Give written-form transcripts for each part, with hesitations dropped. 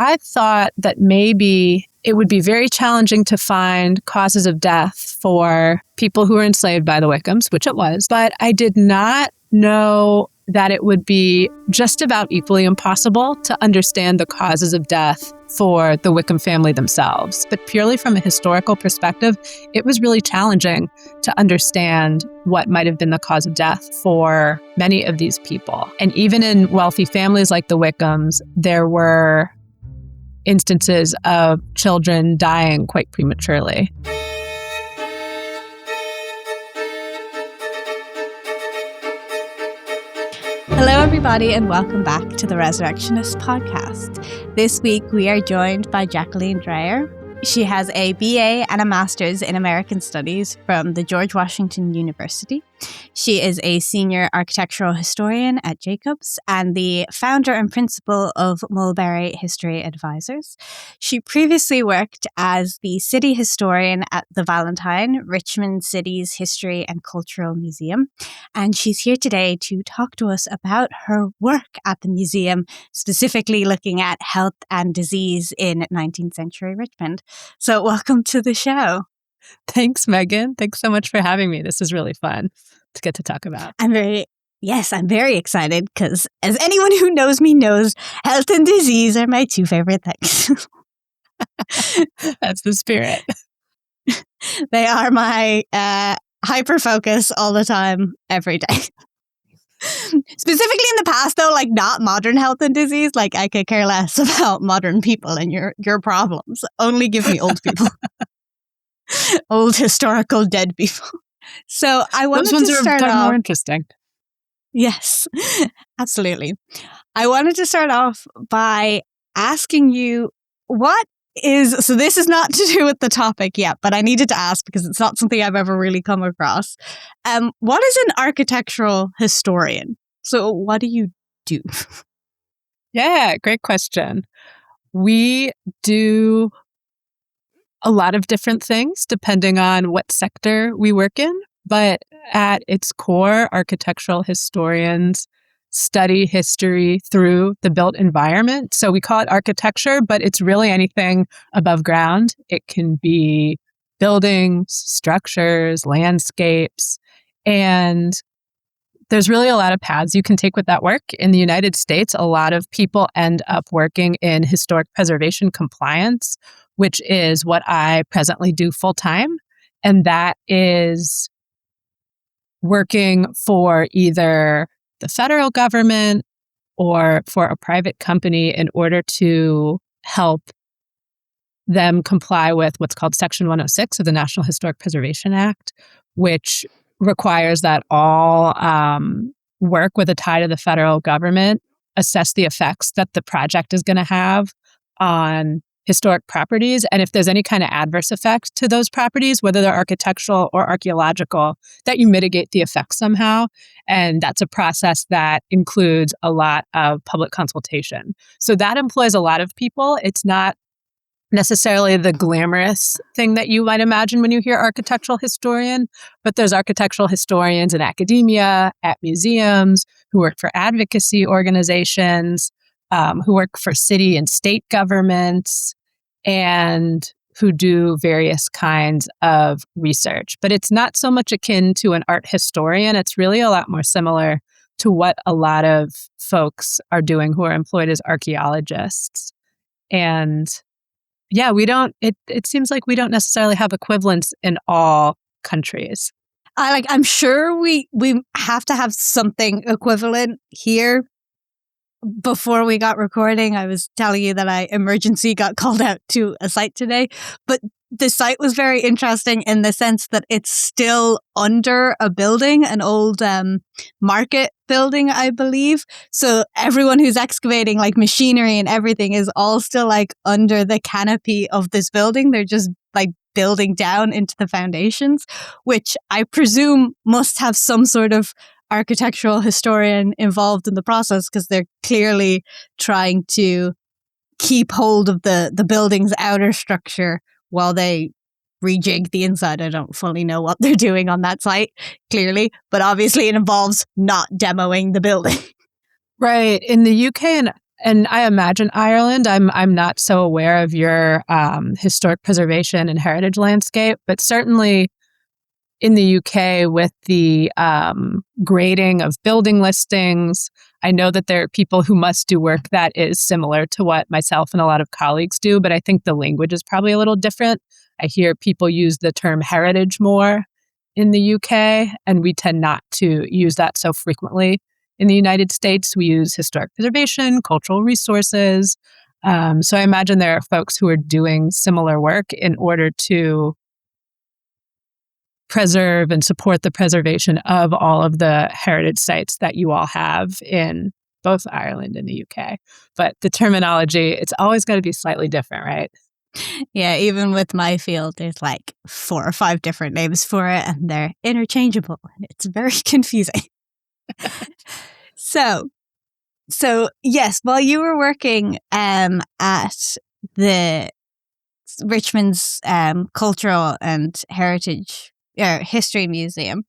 I thought that maybe it would be very challenging to find causes of death for people who were enslaved by the Wickhams, which it was, but I did not know that it would be just about equally impossible to understand the causes of death for the Wickham family themselves. But purely from a historical perspective, it was really challenging to understand what might have been the cause of death for many of these people. And even in wealthy families like the Wickhams, there were instances of children dying quite prematurely. Hello, everybody, and welcome back to the Resurrectionist Podcast. This week, we are joined by Jacqueline Drayer. She has a BA and a Master's in American Studies from the George Washington University. She is a senior architectural historian at Jacobs and the founder and principal of Mulberry History Advisors. She previously worked as the city historian at the Valentine, Richmond City's History and Cultural Museum. And she's here today to talk to us about her work at the museum, specifically looking at health and disease in 19th century Richmond. So welcome to the show. Thanks, Megan. Thanks so much for having me. This is really fun to get to talk about. I'm very excited because as anyone who knows me knows, health and disease are my two favorite things. That's the spirit. They are my hyper-focus all the time, every day. Specifically in the past, though, like not modern health and disease. Like I could care less about modern people and your problems. Only give me old people. Old historical dead people. So I wanted to start off more interesting. Yes, absolutely. I wanted to start off by asking you so this is not to do with the topic yet, but I needed to ask because it's not something I've ever really come across. What is an architectural historian? So what do you do? Yeah, great question. We do a lot of different things depending on what sector we work in. But at its core, architectural historians study history through the built environment. So we call it architecture, but it's really anything above ground. It can be buildings, structures, landscapes, and there's really a lot of paths you can take with that work. In the United States, a lot of people end up working in historic preservation compliance, which is what I presently do full time. And that is working for either the federal government or for a private company in order to help them comply with what's called Section 106 of the National Historic Preservation Act, which requires that all work with a tie to the federal government assess the effects that the project is going to have on historic properties. And if there's any kind of adverse effect to those properties, whether they're architectural or archaeological, that you mitigate the effects somehow. And that's a process that includes a lot of public consultation. So that employs a lot of people. It's not necessarily the glamorous thing that you might imagine when you hear architectural historian, but there's architectural historians in academia, at museums, who work for advocacy organizations, who work for city and state governments, and who do various kinds of research. But it's not so much akin to an art historian. It's really a lot more similar to what a lot of folks are doing who are employed as archaeologists. And yeah, it seems like we don't necessarily have equivalents in all countries. I'm sure we have to have something equivalent here. Before we got recording, I was telling you that I emergency got called out to a site today, but the site was very interesting in the sense that it's still under a building, an old market building, I believe. So everyone who's excavating like machinery and everything is all still like under the canopy of this building. They're just like building down into the foundations, which I presume must have some sort of architectural historian involved in the process because they're clearly trying to keep hold of the building's outer structure while they rejig the inside. I don't fully know what they're doing on that site, clearly, but obviously it involves not demoing the building. Right. In the UK and and I imagine Ireland. I'm not so aware of your historic preservation and heritage landscape, but certainly in the UK with the grading of building listings, I know that there are people who must do work that is similar to what myself and a lot of colleagues do, but I think the language is probably a little different. I hear people use the term heritage more in the UK, and we tend not to use that so frequently. In the United States, we use historic preservation, cultural resources. So I imagine there are folks who are doing similar work in order to preserve and support the preservation of all of the heritage sites that you all have in both Ireland and the UK. But the terminology, it's always got to be slightly different, right? Yeah, even with my field, there's like 4 or 5 different names for it, and they're interchangeable. It's very confusing. So yes, while you were working at the Richmond's Cultural and Heritage History Museum,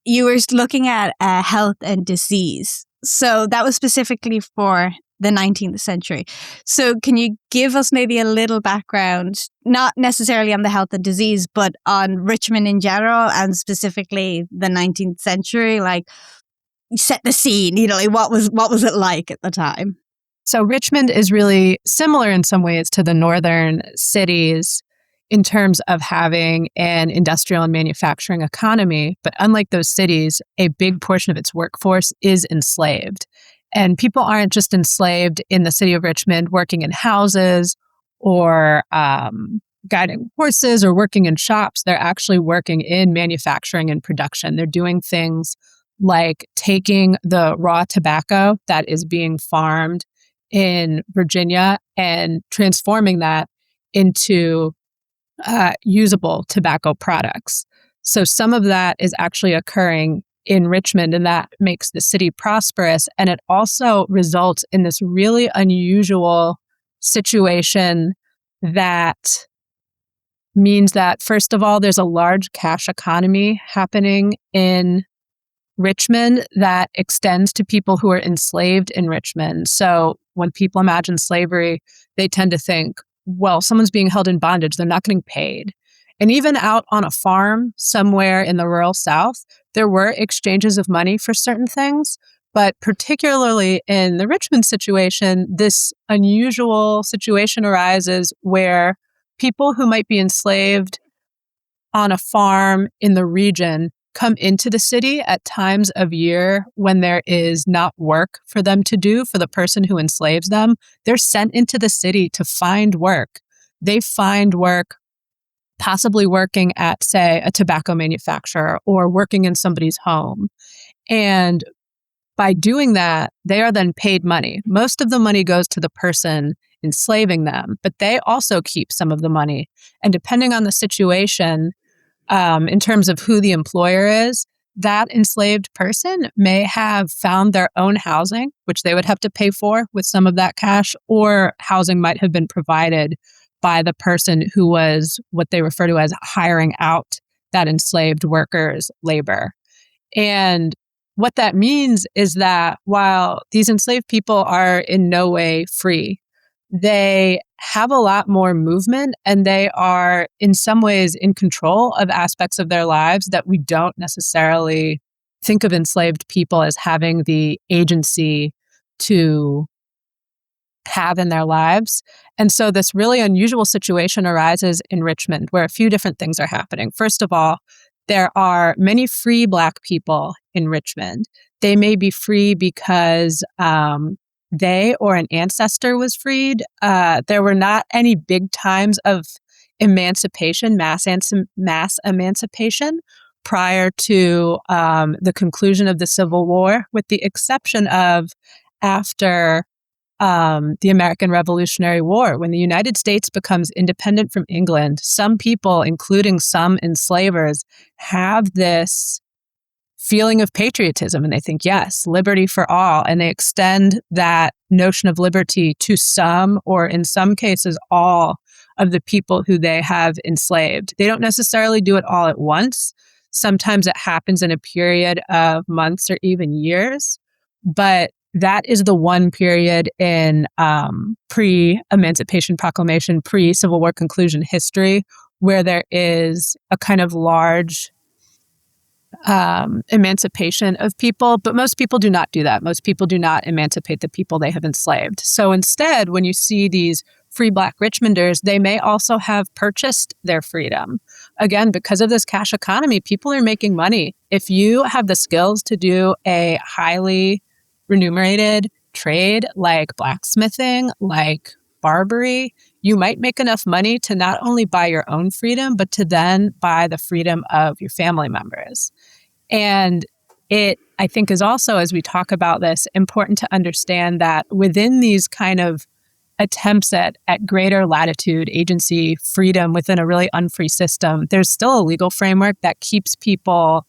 you were looking at health and disease. So that was specifically for the 19th century. So can you give us maybe a little background, not necessarily on the health and disease, but on Richmond in general and specifically the 19th century? Like, set the scene, like what was it like at the time? So Richmond is really similar in some ways to the northern cities in terms of having an industrial and manufacturing economy. But unlike those cities, a big portion of its workforce is enslaved. And people aren't just enslaved in the city of Richmond working in houses or guiding horses or working in shops. They're actually working in manufacturing and production. They're doing things like taking the raw tobacco that is being farmed in Virginia and transforming that into usable tobacco products. So some of that is actually occurring in Richmond, and that makes the city prosperous. And it also results in this really unusual situation that means that, first of all, there's a large cash economy happening in Richmond that extends to people who are enslaved in Richmond. So when people imagine slavery, they tend to think, well, someone's being held in bondage, they're not getting paid. And even out on a farm somewhere in the rural South, there were exchanges of money for certain things. But particularly in the Richmond situation, this unusual situation arises where people who might be enslaved on a farm in the region come into the city at times of year when there is not work for them to do for the person who enslaves them. They're sent into the city to find work. They find work possibly working at, say, a tobacco manufacturer or working in somebody's home. And by doing that, they are then paid money. Most of the money goes to the person enslaving them, but they also keep some of the money. And depending on the situation, in terms of who the employer is, that enslaved person may have found their own housing, which they would have to pay for with some of that cash, or housing might have been provided by the person who was what they refer to as hiring out that enslaved worker's labor. And what that means is that while these enslaved people are in no way free, they have a lot more movement and they are in some ways in control of aspects of their lives that we don't necessarily think of enslaved people as having the agency to have in their lives. And so this really unusual situation arises in Richmond where a few different things are happening. First of all, there are many free Black people in Richmond. They may be free because they or an ancestor was freed. There were not any big times of emancipation, mass emancipation, prior to the conclusion of the Civil War, with the exception of after the American Revolutionary War. When the United States becomes independent from England, some people, including some enslavers, have this feeling of patriotism and they think, yes, liberty for all. And they extend that notion of liberty to some, or in some cases, all of the people who they have enslaved. They don't necessarily do it all at once. Sometimes it happens in a period of months or even years. But that is the one period in pre-Emancipation Proclamation, pre-Civil War conclusion history where there is a kind of large emancipation of people, but most people do not do that. Most people do not emancipate the people they have enslaved. So instead, when you see these free Black Richmonders, they may also have purchased their freedom. Again, because of this cash economy, people are making money. If you have the skills to do a highly remunerated trade like blacksmithing, like Barbary, you might make enough money to not only buy your own freedom, but to then buy the freedom of your family members. And it, I think, is also, as we talk about this, important to understand that within these kind of attempts at greater latitude, agency, freedom within a really unfree system, there's still a legal framework that keeps people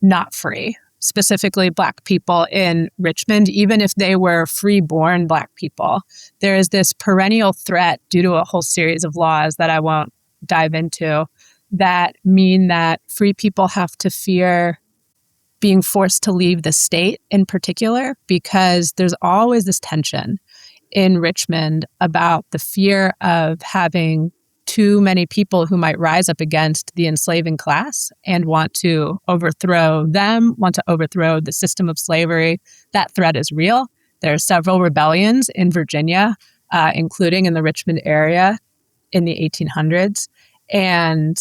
not free, specifically Black people in Richmond, even if they were free-born Black people. There is this perennial threat due to a whole series of laws that I won't dive into that mean that free people have to fear being forced to leave the state in particular, because there's always this tension in Richmond about the fear of having too many people who might rise up against the enslaving class and want to overthrow them, want to overthrow the system of slavery. That threat is real. There are several rebellions in Virginia, including in the Richmond area in the 1800s. And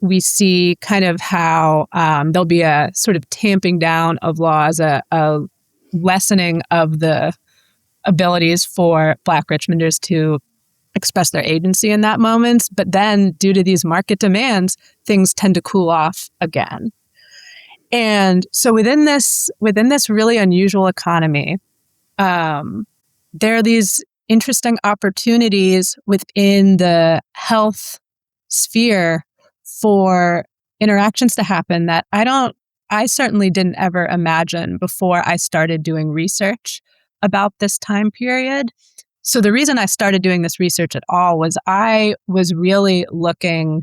we see kind of how there'll be a sort of tamping down of laws, a lessening of the abilities for Black Richmonders to express their agency in that moment. But then due to these market demands, things tend to cool off again. And so within this really unusual economy, there are these interesting opportunities within the health sphere for interactions to happen that I certainly didn't ever imagine before I started doing research about this time period. So the reason I started doing this research at all was I was really looking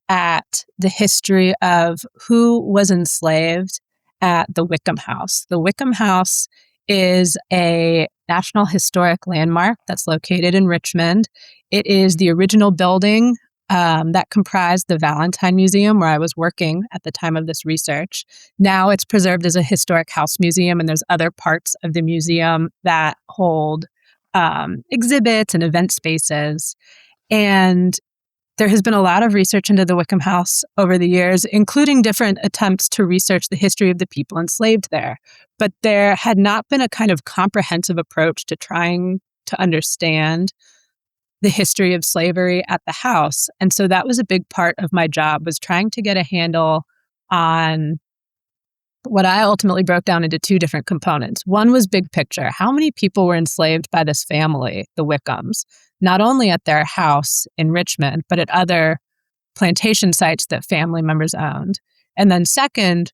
at the history of who was enslaved at the Wickham House. The Wickham House is a National Historic Landmark that's located in Richmond. It is the original building that comprised the Valentine Museum, where I was working at the time of this research. Now it's preserved as a historic house museum, and there's other parts of the museum that hold exhibits and event spaces. And there has been a lot of research into the Wickham House over the years, including different attempts to research the history of the people enslaved there. But there had not been a kind of comprehensive approach to trying to understand the history of slavery at the house. And so that was a big part of my job, was trying to get a handle on what I ultimately broke down into two different components. One was big picture. How many people were enslaved by this family, the Wickhams, not only at their house in Richmond, but at other plantation sites that family members owned? And then second,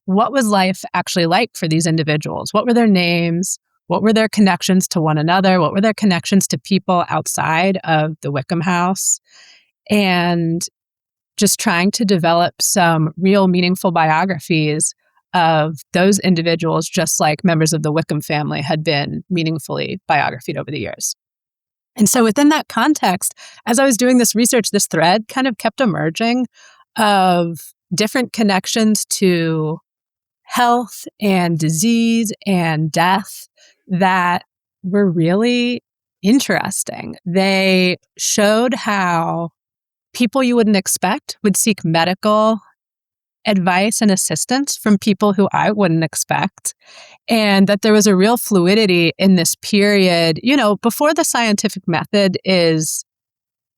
what was life actually like for these individuals? What were their names? What were their connections to one another? What were their connections to people outside of the Wickham House? And just trying to develop some real meaningful biographies of those individuals, just like members of the Wickham family had been meaningfully biographied over the years. And so within that context, as I was doing this research, this thread kind of kept emerging of different connections to health and disease and death that were really interesting. They showed how people you wouldn't expect would seek medical advice and assistance from people who I wouldn't expect. And that there was a real fluidity in this period, before the scientific method is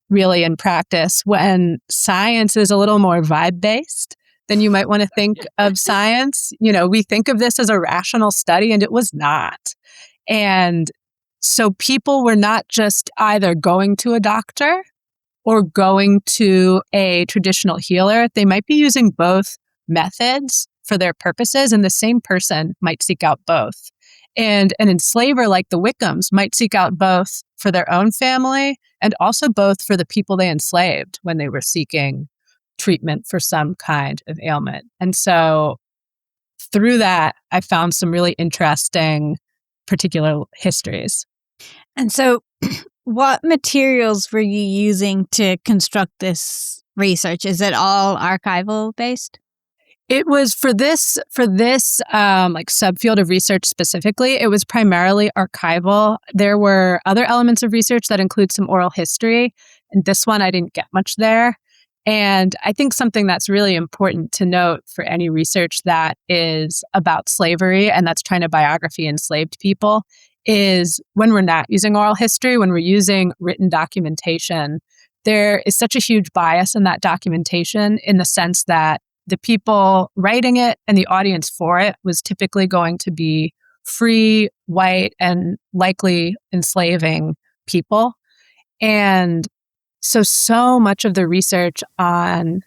really in practice, when science is a little more vibe-based than you might want to think of science. We think of this as a rational study, and it was not. And so people were not just either going to a doctor or going to a traditional healer. They might be using both methods for their purposes, and the same person might seek out both. And an enslaver like the Wickhams might seek out both for their own family and also both for the people they enslaved when they were seeking treatment for some kind of ailment. And so through that, I found some really interesting particular histories. And so what materials were you using to construct this research? Is it all archival based? It was for this like subfield of research specifically, it was primarily archival. There were other elements of research that include some oral history. And this one, I didn't get much there. And I think something that's really important to note for any research that is about slavery and that's trying to biography enslaved people is when we're not using oral history, when we're using written documentation, there is such a huge bias in that documentation in the sense that the people writing it and the audience for it was typically going to be free, white, and likely enslaving people. And so much of the research on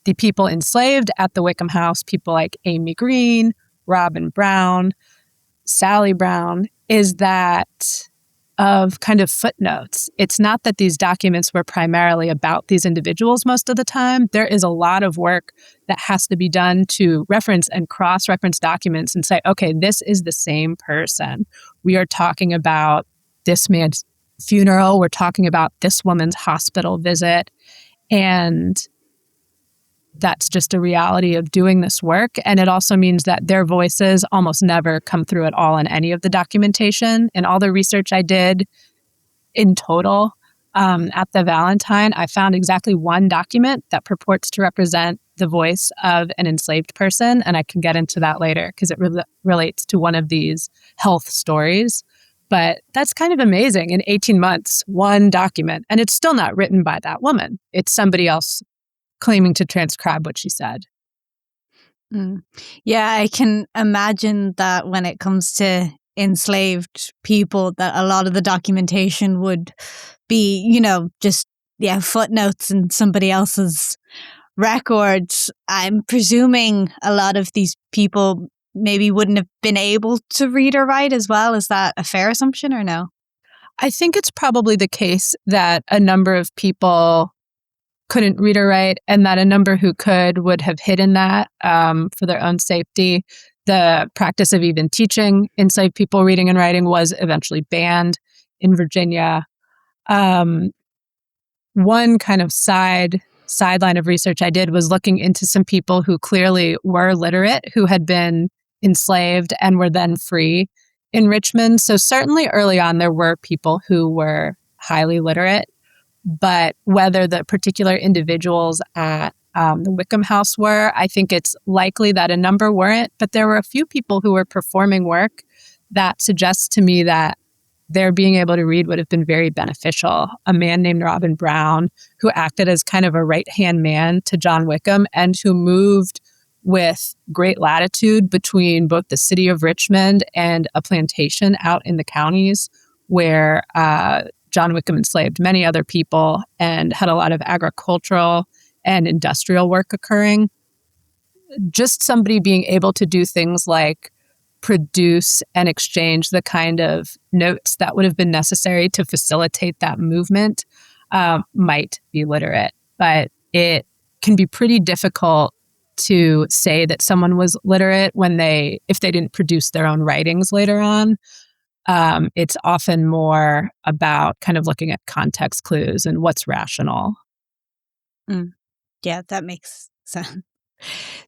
the people enslaved at the Wickham House, people like Amy Green, Robin Brown, Sally Brown, is that of kind of footnotes. It's not that these documents were primarily about these individuals most of the time. There is a lot of work that has to be done to reference and cross-reference documents and say, okay, this is the same person. We are talking about this man's funeral. We're talking about this woman's hospital visit. And that's just a reality of doing this work. And it also means that their voices almost never come through at all in any of the documentation. And all the research I did in total at the Valentine, I found exactly one document that purports to represent the voice of an enslaved person. And I can get into that later because it relates to one of these health stories. But that's kind of amazing. In 18 months, one document. And it's still not written by that woman. It's somebody else claiming to transcribe what she said. Yeah, I can imagine that when it comes to enslaved people, that a lot of the documentation would be, just footnotes in somebody else's records. I'm presuming a lot of these people maybe wouldn't have been able to read or write as well. Is that a fair assumption or no? I think it's probably the case that a number of people couldn't read or write, and that a number who could would have hidden that for their own safety. The practice of even teaching enslaved people reading and writing was eventually banned in Virginia. One kind of sideline of research I did was looking into some people who clearly were literate, who had been enslaved and were then free in Richmond. So certainly early on, there were people who were highly literate. But whether the particular individuals at the Wickham House were, I think it's likely that a number weren't. But there were a few people who were performing work that suggests to me that their being able to read would have been very beneficial. A man named Robin Brown, who acted as kind of a right-hand man to John Wickham and who moved with great latitude between both the city of Richmond and a plantation out in the counties where John Wickham enslaved many other people and had a lot of agricultural and industrial work occurring. Just somebody being able to do things like produce and exchange the kind of notes that would have been necessary to facilitate that movement might be literate. But it can be pretty difficult to say that someone was literate if they didn't produce their own writings later on. It's often more about kind of looking at context clues and what's rational. Yeah, that makes sense.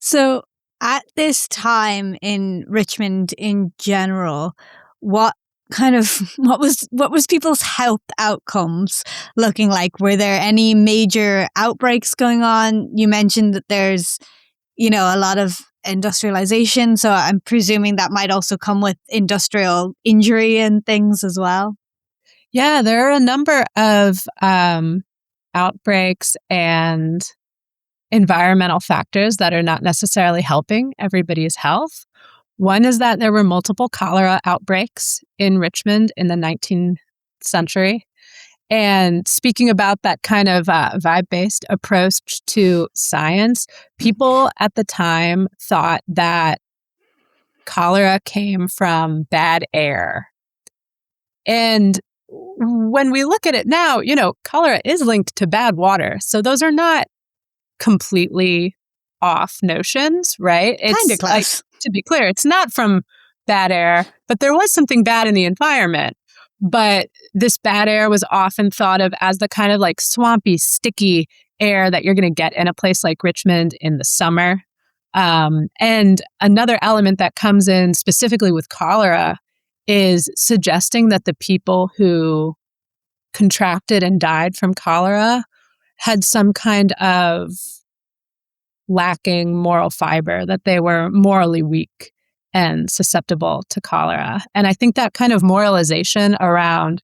So at this time in Richmond in general, what was people's health outcomes looking like? Were there any major outbreaks going on? You mentioned that there's, a lot of industrialization. So I'm presuming that might also come with industrial injury and things as well. Yeah, there are a number of outbreaks and environmental factors that are not necessarily helping everybody's health. One is that there were multiple cholera outbreaks in Richmond in the 19th century. And speaking about that kind of vibe-based approach to science, people at the time thought that cholera came from bad air. And when we look at it now, cholera is linked to bad water. So those are not completely off notions, right? Kind of close. To be clear, it's not from bad air, but there was something bad in the environment. But this bad air was often thought of as the kind of like swampy, sticky air that you're going to get in a place like Richmond in the summer. And another element that comes in specifically with cholera is suggesting that the people who contracted and died from cholera had some kind of lacking moral fiber, that they were morally weak and susceptible to cholera. And I think that kind of moralization around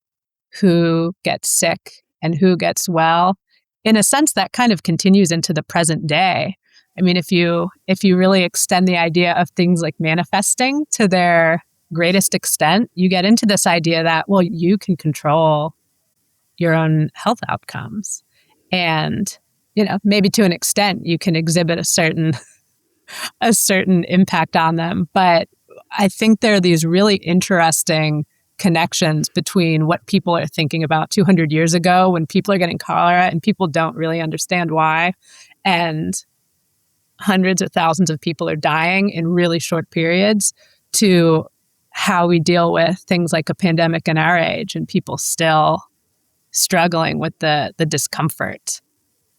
who gets sick and who gets well, in a sense, that kind of continues into the present day. I mean, if you really extend the idea of things like manifesting to their greatest extent, you get into this idea that, well, you can control your own health outcomes. And, maybe to an extent, you can exhibit a certain impact on them. But I think there are these really interesting connections between what people are thinking about 200 years ago when people are getting cholera and people don't really understand why. And hundreds or thousands of people are dying in really short periods, to how we deal with things like a pandemic in our age and people still struggling with the discomfort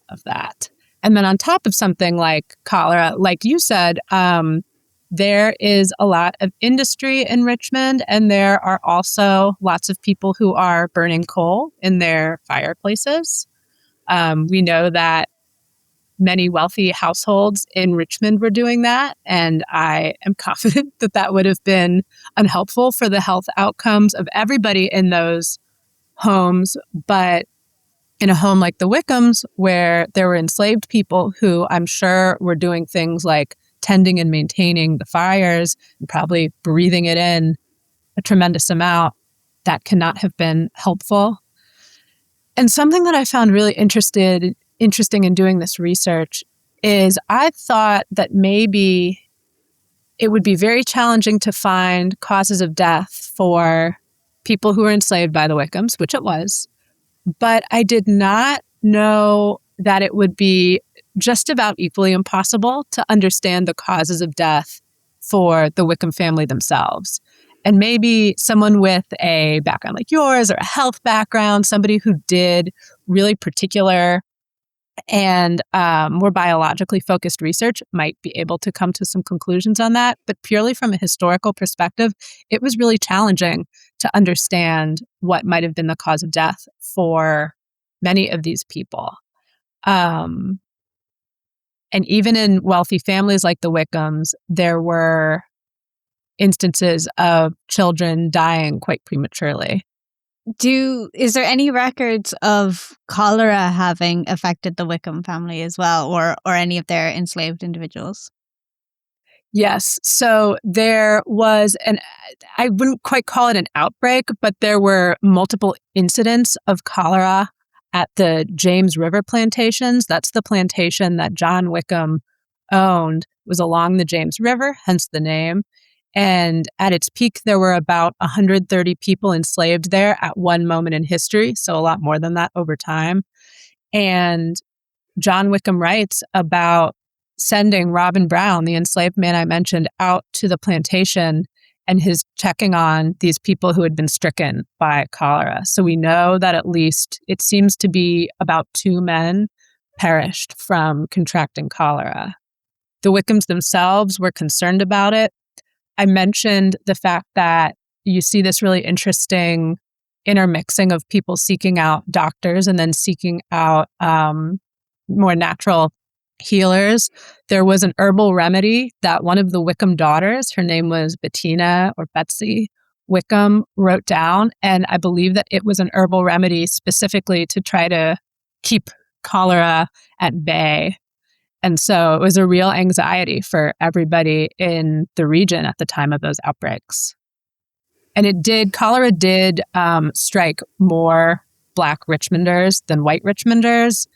of that. And then on top of something like cholera, like you said, there is a lot of industry in Richmond, and there are also lots of people who are burning coal in their fireplaces. We know that many wealthy households in Richmond were doing that, and I am confident that that would have been unhelpful for the health outcomes of everybody in those homes. But in a home like the Wickhams, where there were enslaved people who I'm sure were doing things like tending and maintaining the fires and probably breathing it in a tremendous amount, that cannot have been helpful. And something that I found really interesting in doing this research is I thought that maybe it would be very challenging to find causes of death for people who were enslaved by the Wickhams, which it was. But I did not know that it would be just about equally impossible to understand the causes of death for the Wickham family themselves. And maybe someone with a background like yours, or a health background, somebody who did really particular and more biologically focused research might be able to come to some conclusions on that. But purely from a historical perspective, it was really challenging to understand what might have been the cause of death for many of these people. And even in wealthy families like the Wickhams, there were instances of children dying quite prematurely. Is there any records of cholera having affected the Wickham family as well, or any of their enslaved individuals? Yes. So there was I wouldn't quite call it an outbreak, but there were multiple incidents of cholera at the James River plantations. That's the plantation that John Wickham owned. It was along the James River, hence the name. And at its peak, there were about 130 people enslaved there at one moment in history, so a lot more than that over time. And John Wickham writes about sending Robin Brown, the enslaved man I mentioned, out to the plantation and his checking on these people who had been stricken by cholera. So we know that at least it seems to be about 2 men perished from contracting cholera. The Wickhams themselves were concerned about it. I mentioned the fact that you see this really interesting intermixing of people seeking out doctors and then seeking out more natural healers. There was an herbal remedy that one of the Wickham daughters, her name was Bettina or Betsy Wickham, wrote down. And I believe that it was an herbal remedy specifically to try to keep cholera at bay. And so it was a real anxiety for everybody in the region at the time of those outbreaks. And cholera did strike more Black Richmonders than white Richmonders.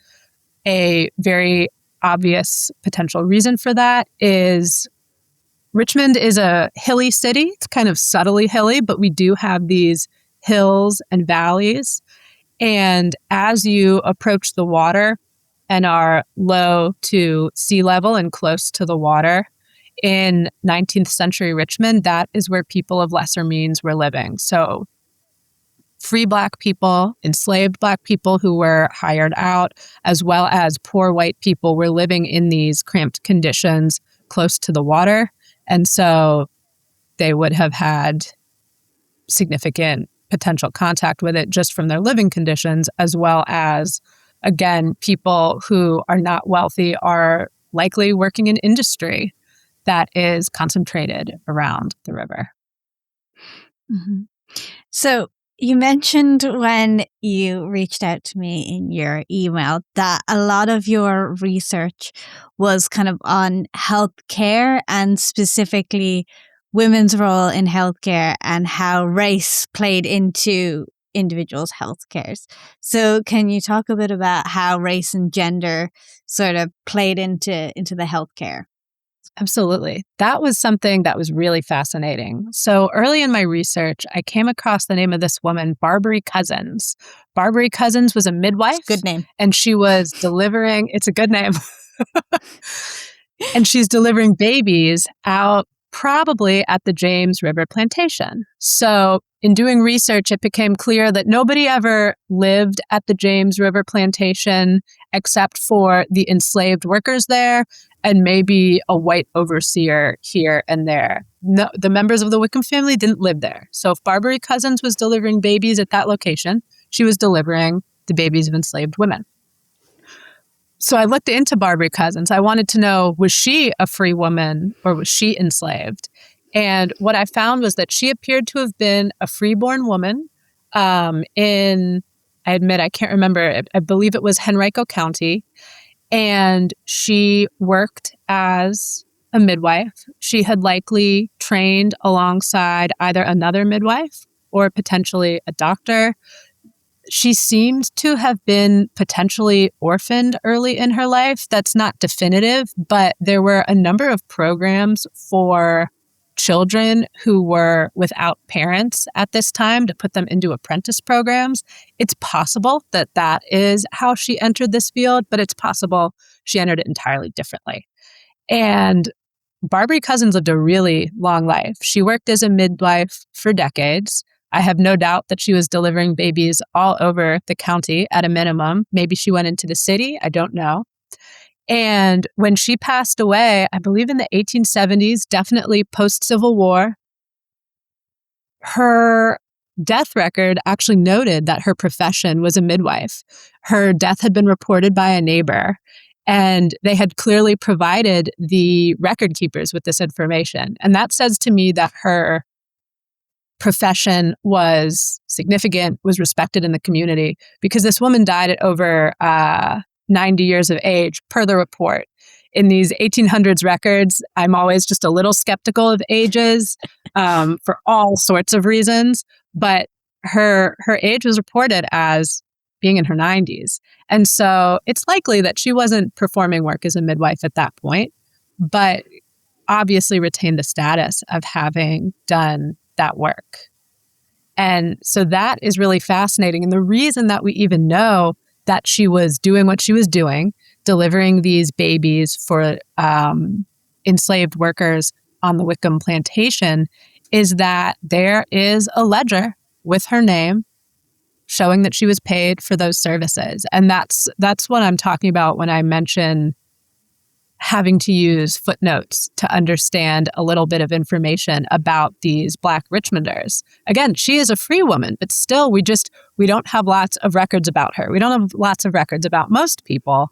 A very obvious potential reason for that is Richmond is a hilly city. It's kind of subtly hilly, but we do have these hills and valleys. And as you approach the water, and are low to sea level and close to the water. In 19th century Richmond, that is where people of lesser means were living. So free Black people, enslaved Black people who were hired out, as well as poor white people were living in these cramped conditions close to the water. And so they would have had significant potential contact with it just from their living conditions, as well as, again, people who are not wealthy are likely working in industry that is concentrated around the river. Mm-hmm. So you mentioned when you reached out to me in your email that a lot of your research was kind of on healthcare and specifically women's role in healthcare and how race played into individuals' healthcares. So can you talk a bit about how race and gender sort of played into the healthcare? Absolutely. That was something that was really fascinating. So early in my research, I came across the name of this woman, Barbary Cousins. Barbary Cousins was a midwife. Good name. And she was delivering, it's a good name. And she's delivering babies out probably at the James River plantation. So in doing research, it became clear that nobody ever lived at the James River plantation except for the enslaved workers there and maybe a white overseer here and there. No, the members of the Wickham family didn't live there. So if Barbary Cousins was delivering babies at that location, she was delivering the babies of enslaved women. So I looked into Barbary Cousins. I wanted to know, was she a free woman or was she enslaved? And what I found was that she appeared to have been a freeborn woman in, I admit, I can't remember, I believe it was Henrico County. And she worked as a midwife. She had likely trained alongside either another midwife or potentially a doctor. She seemed to have been potentially orphaned early in her life. That's not definitive, but there were a number of programs for children who were without parents at this time to put them into apprentice programs. It's possible that that is how she entered this field, but it's possible she entered it entirely differently. And Barbary Cousins lived a really long life. She worked as a midwife for decades. I have no doubt that she was delivering babies all over the county at a minimum. Maybe she went into the city. I don't know. And when she passed away, I believe in the 1870s, definitely post-Civil War, her death record actually noted that her profession was a midwife. Her death had been reported by a neighbor, and they had clearly provided the record keepers with this information. And that says to me that her profession was significant, was respected in the community, because this woman died at over 90 years of age, per the report. In these 1800s records, I'm always just a little skeptical of ages for all sorts of reasons, but her age was reported as being in her 90s. And so it's likely that she wasn't performing work as a midwife at that point, but obviously retained the status of having done that work. And so that is really fascinating. And the reason that we even know that she was doing what she was doing, delivering these babies for enslaved workers on the Wickham plantation, is that there is a ledger with her name showing that she was paid for those services. And that's what I'm talking about when I mention having to use footnotes to understand a little bit of information about these Black Richmonders. Again, she is a free woman, but still we don't have lots of records about her. We don't have lots of records about most people.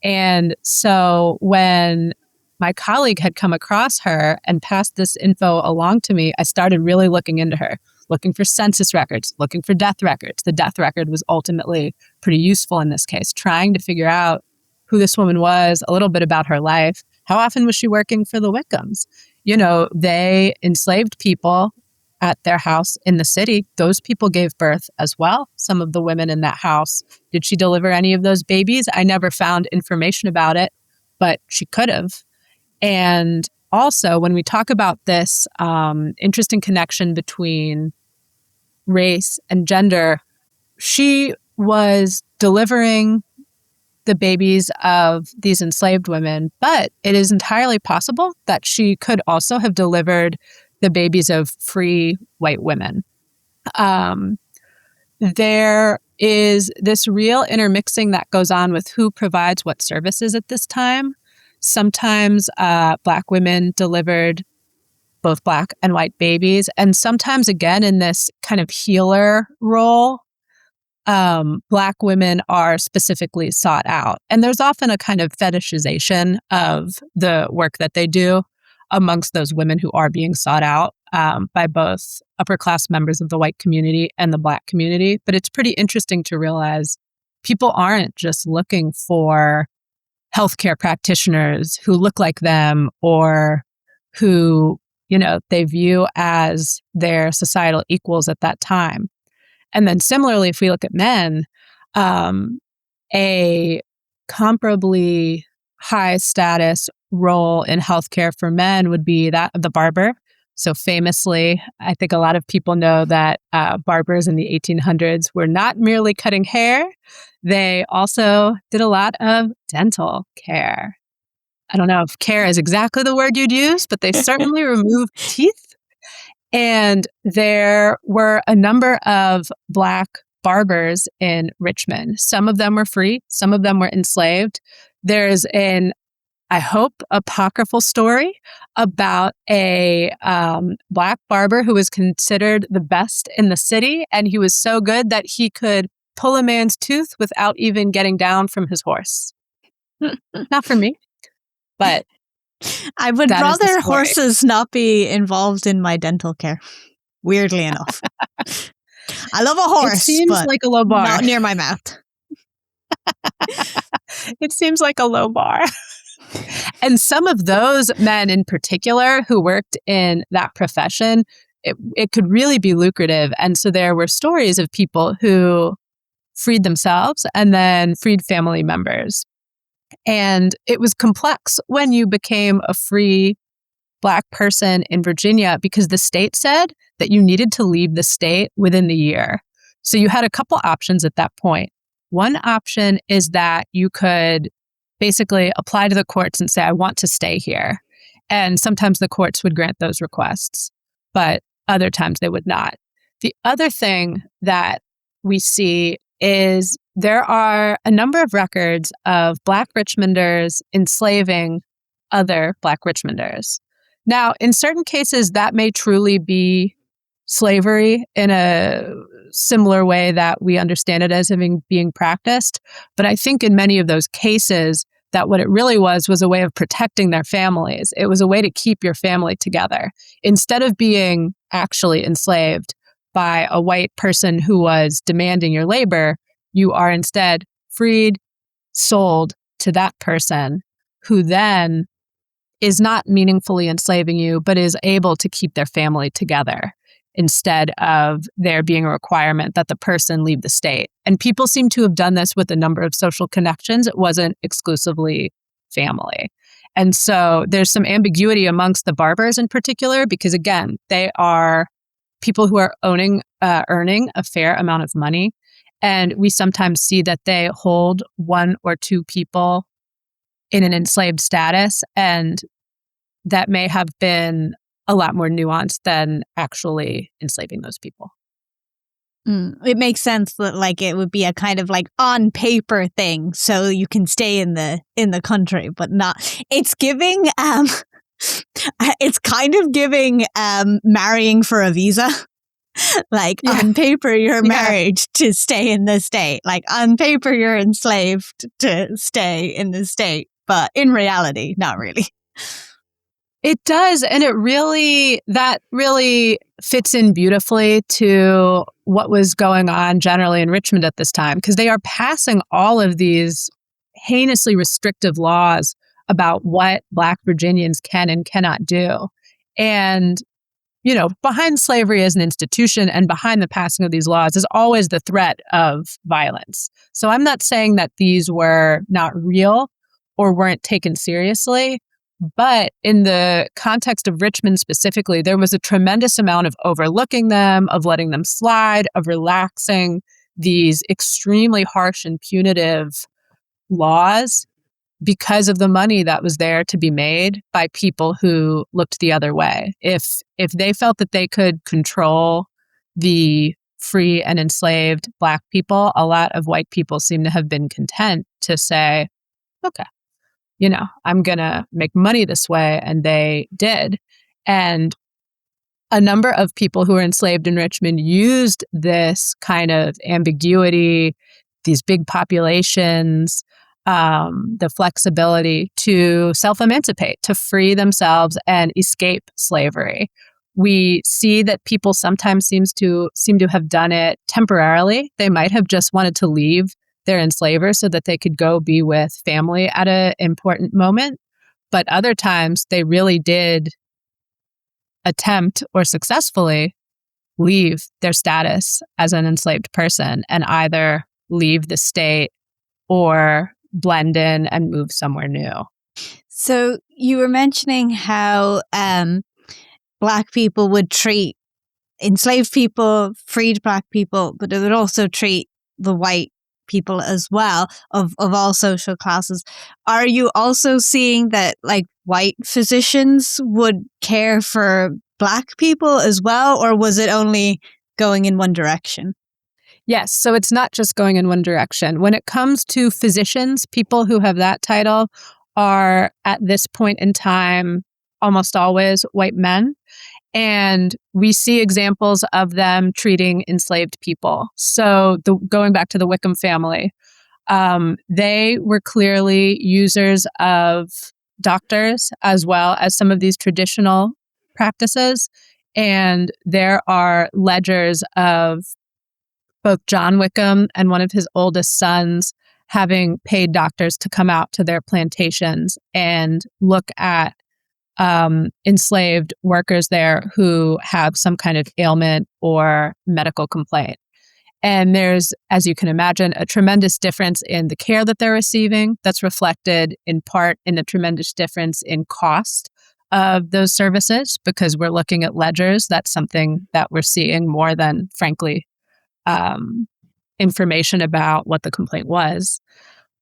And so when my colleague had come across her and passed this info along to me, I started really looking into her, looking for census records, looking for death records. The death record was ultimately pretty useful in this case, trying to figure out who this woman was, a little bit about her life. How often was she working for the Wickhams? You know, they enslaved people at their house in the city. Those people gave birth as well. Some of the women in that house. Did she deliver any of those babies? I never found information about it, but she could have. And also, when we talk about this interesting connection between race and gender, she was delivering the babies of these enslaved women, but it is entirely possible that she could also have delivered the babies of free white women. There is this real intermixing that goes on with who provides what services at this time. Sometimes Black women delivered both Black and white babies, and sometimes, again, in this kind of healer role, Black women are specifically sought out. And there's often a kind of fetishization of the work that they do amongst those women who are being sought out by both upper class members of the white community and the Black community. But it's pretty interesting to realize people aren't just looking for healthcare practitioners who look like them or who, they view as their societal equals at that time. And then similarly, if we look at men, a comparably high status role in healthcare for men would be that of the barber. So famously, I think a lot of people know that barbers in the 1800s were not merely cutting hair. They also did a lot of dental care. I don't know if care is exactly the word you'd use, but they certainly removed teeth. And there were a number of Black barbers in Richmond. Some of them were free. Some of them were enslaved. There's I hope, apocryphal story about a Black barber who was considered the best in the city. And he was so good that he could pull a man's tooth without even getting down from his horse. Not for me, but I would rather horses not be involved in my dental care, weirdly enough. I love a horse, it seems but like a low bar. Not near my mouth. It seems like a low bar. And some of those men in particular who worked in that profession, it could really be lucrative. And so there were stories of people who freed themselves and then freed family members. And it was complex when you became a free Black person in Virginia because the state said that you needed to leave the state within the year. So you had a couple options at that point. One option is that you could basically apply to the courts and say, I want to stay here. And sometimes the courts would grant those requests, but other times they would not. The other thing that we see is there are a number of records of Black Richmonders enslaving other Black Richmonders. Now, in certain cases, that may truly be slavery in a similar way that we understand it as being practiced. But I think in many of those cases, that what it really was a way of protecting their families. It was a way to keep your family together. Instead of being actually enslaved by a white person who was demanding your labor, you are instead freed, sold to that person who then is not meaningfully enslaving you, but is able to keep their family together instead of there being a requirement that the person leave the state. And people seem to have done this with a number of social connections. It wasn't exclusively family. And so there's some ambiguity amongst the barbers in particular, because again, they are people who are earning a fair amount of money. And we sometimes see that they hold one or two people in an enslaved status, and that may have been a lot more nuanced than actually enslaving those people. It makes sense that it would be a kind of on paper thing, so you can stay in the country, but not. It's giving. It's kind of giving marrying for a visa. On paper, you're married to stay in the state. On paper, you're enslaved to stay in the state, but in reality, not really. It does. And that really fits in beautifully to what was going on generally in Richmond at this time, because they are passing all of these heinously restrictive laws about what Black Virginians can and cannot do. And, behind slavery as an institution and behind the passing of these laws is always the threat of violence. So I'm not saying that these were not real or weren't taken seriously. But in the context of Richmond specifically, there was a tremendous amount of overlooking them, of letting them slide, of relaxing these extremely harsh and punitive laws because of the money that was there to be made by people who looked the other way. If they felt that they could control the free and enslaved Black people, a lot of white people seem to have been content to say, okay, I'm going to make money this way. And they did. And a number of people who were enslaved in Richmond used this kind of ambiguity, these big populations, the flexibility to self-emancipate, to free themselves and escape slavery. We see that people sometimes seem to have done it temporarily. They might have just wanted to leave their enslavers so that they could go be with family at an important moment. But other times they really did attempt or successfully leave their status as an enslaved person and either leave the state or blend in and move somewhere new. So you were mentioning how Black people would treat enslaved people, freed Black people, but it would also treat the white people as well of all social classes. Are you also seeing that like white physicians would care for Black people as well, or was it only going in one direction? Yes, so it's not just going in one direction. When it comes to physicians, people who have that title are at this point in time almost always white men. And we see examples of them treating enslaved people. So going back to the Wickham family, they were clearly users of doctors as well as some of these traditional practices. And there are ledgers of both John Wickham and one of his oldest sons having paid doctors to come out to their plantations and look at enslaved workers there who have some kind of ailment or medical complaint. And there's, as you can imagine, a tremendous difference in the care that they're receiving that's reflected in part in the tremendous difference in cost of those services, because we're looking at ledgers. That's something that we're seeing more than, frankly, information about what the complaint was.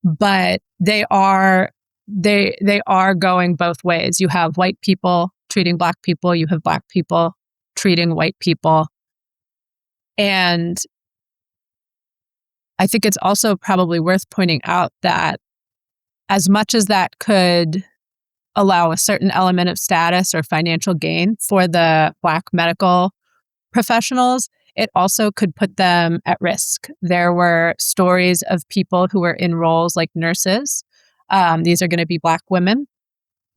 But they are going both ways. You have white people treating Black people, you have Black people treating white people. And I think it's also probably worth pointing out that as much as that could allow a certain element of status or financial gain for the Black medical professionals, it also could put them at risk. There were stories of people who were in roles like nurses. These are going to be Black women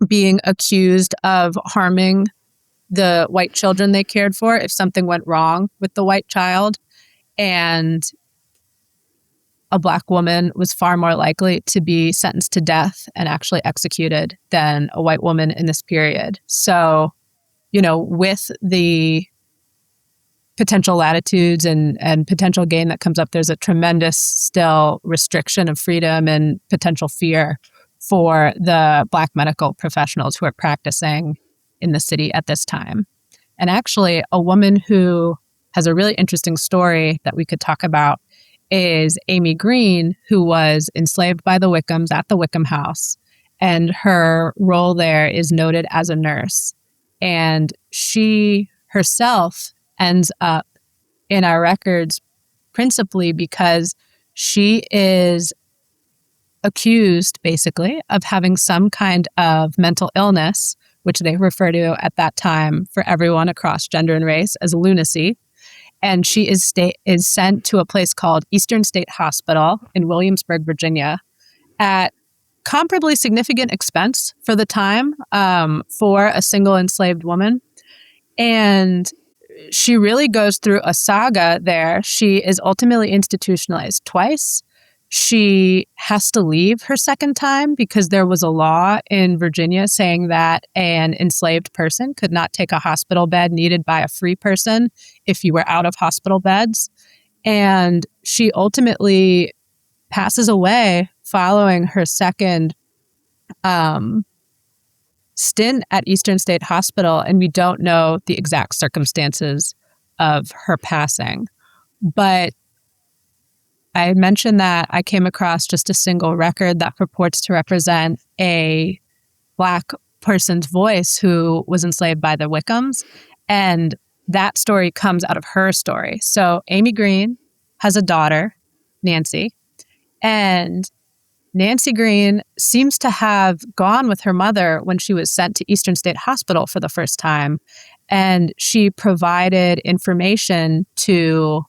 being accused of harming the white children they cared for if something went wrong with the white child. And a Black woman was far more likely to be sentenced to death and actually executed than a white woman in this period. So, with the potential latitudes and potential gain that comes up, there's a tremendous still restriction of freedom and potential fear for the Black medical professionals who are practicing in the city at this time. And actually, a woman who has a really interesting story that we could talk about is Amy Green, who was enslaved by the Wickhams at the Wickham House. And her role there is noted as a nurse. And she herself ends up in our records principally because she is accused, basically, of having some kind of mental illness, which they refer to at that time for everyone across gender and race as lunacy. And she is sent to a place called Eastern State Hospital in Williamsburg, Virginia, at comparably significant expense for the time for a single enslaved woman. And she really goes through a saga there. She is ultimately institutionalized twice. She has to leave her second time because there was a law in Virginia saying that an enslaved person could not take a hospital bed needed by a free person if you were out of hospital beds. And she ultimately passes away following her second stint at Eastern State Hospital, and we don't know the exact circumstances of her passing. But I mentioned that I came across just a single record that purports to represent a Black person's voice who was enslaved by the Wickhams. And that story comes out of her story. So Amy Green has a daughter, Nancy, and Nancy Green seems to have gone with her mother when she was sent to Eastern State Hospital for the first time. And she provided information to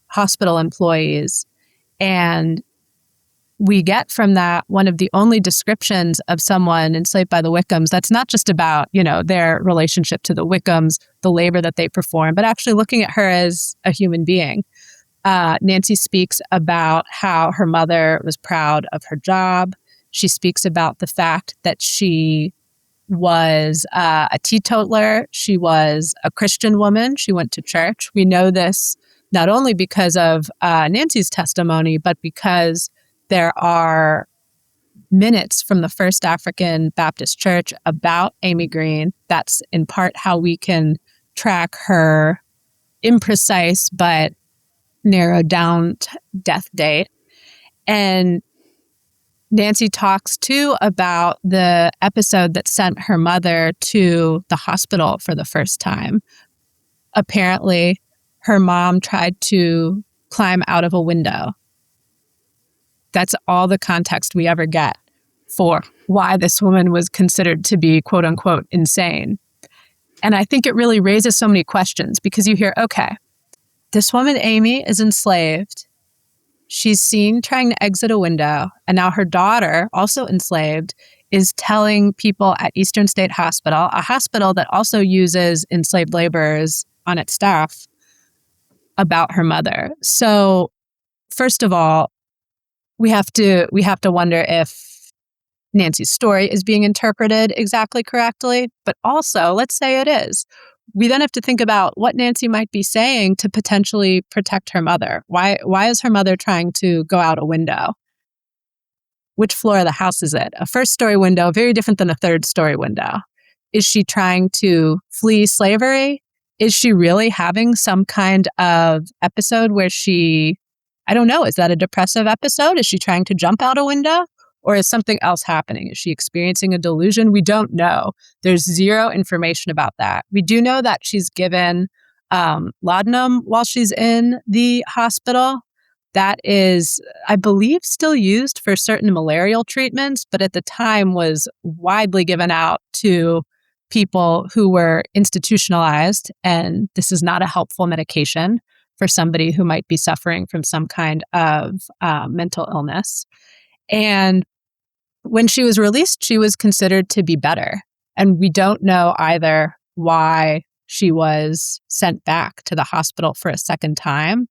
hospital employees. And we get from that one of the only descriptions of someone enslaved by the Wickhams that's not just about, their relationship to the Wickhams, the labor that they perform, but actually looking at her as a human being. Nancy speaks about how her mother was proud of her job. She speaks about the fact that she was a teetotaler. She was a Christian woman. She went to church. We know this not only because of Nancy's testimony, but because there are minutes from the First African Baptist Church about Amy Green. That's in part how we can track her imprecise but narrowed down death date. And Nancy talks too about the episode that sent her mother to the hospital for the first time. Apparently, her mom tried to climb out of a window. That's all the context we ever get for why this woman was considered to be, quote unquote, insane. And I think it really raises so many questions because you hear, okay, this woman, Amy, is enslaved. She's seen trying to exit a window. And now her daughter, also enslaved, is telling people at Eastern State Hospital, a hospital that also uses enslaved laborers on its staff, about her mother. So first of all, we have to wonder if Nancy's story is being interpreted exactly correctly. But also, let's say it is. We then have to think about what Nancy might be saying to potentially protect her mother. Why is her mother trying to go out a window? Which floor of the house is it? A first-story window, very different than a third-story window. Is she trying to flee slavery? Is she really having some kind of episode where she, I don't know, is that a depressive episode? Is she trying to jump out a window? Or is something else happening? Is she experiencing a delusion? We don't know. There's zero information about that. We do know that she's given laudanum while she's in the hospital. That is, I believe, still used for certain malarial treatments, but at the time was widely given out to people who were institutionalized. And this is not a helpful medication for somebody who might be suffering from some kind of mental illness. And when she was released, she was considered to be better. And we don't know either why she was sent back to the hospital for a second time.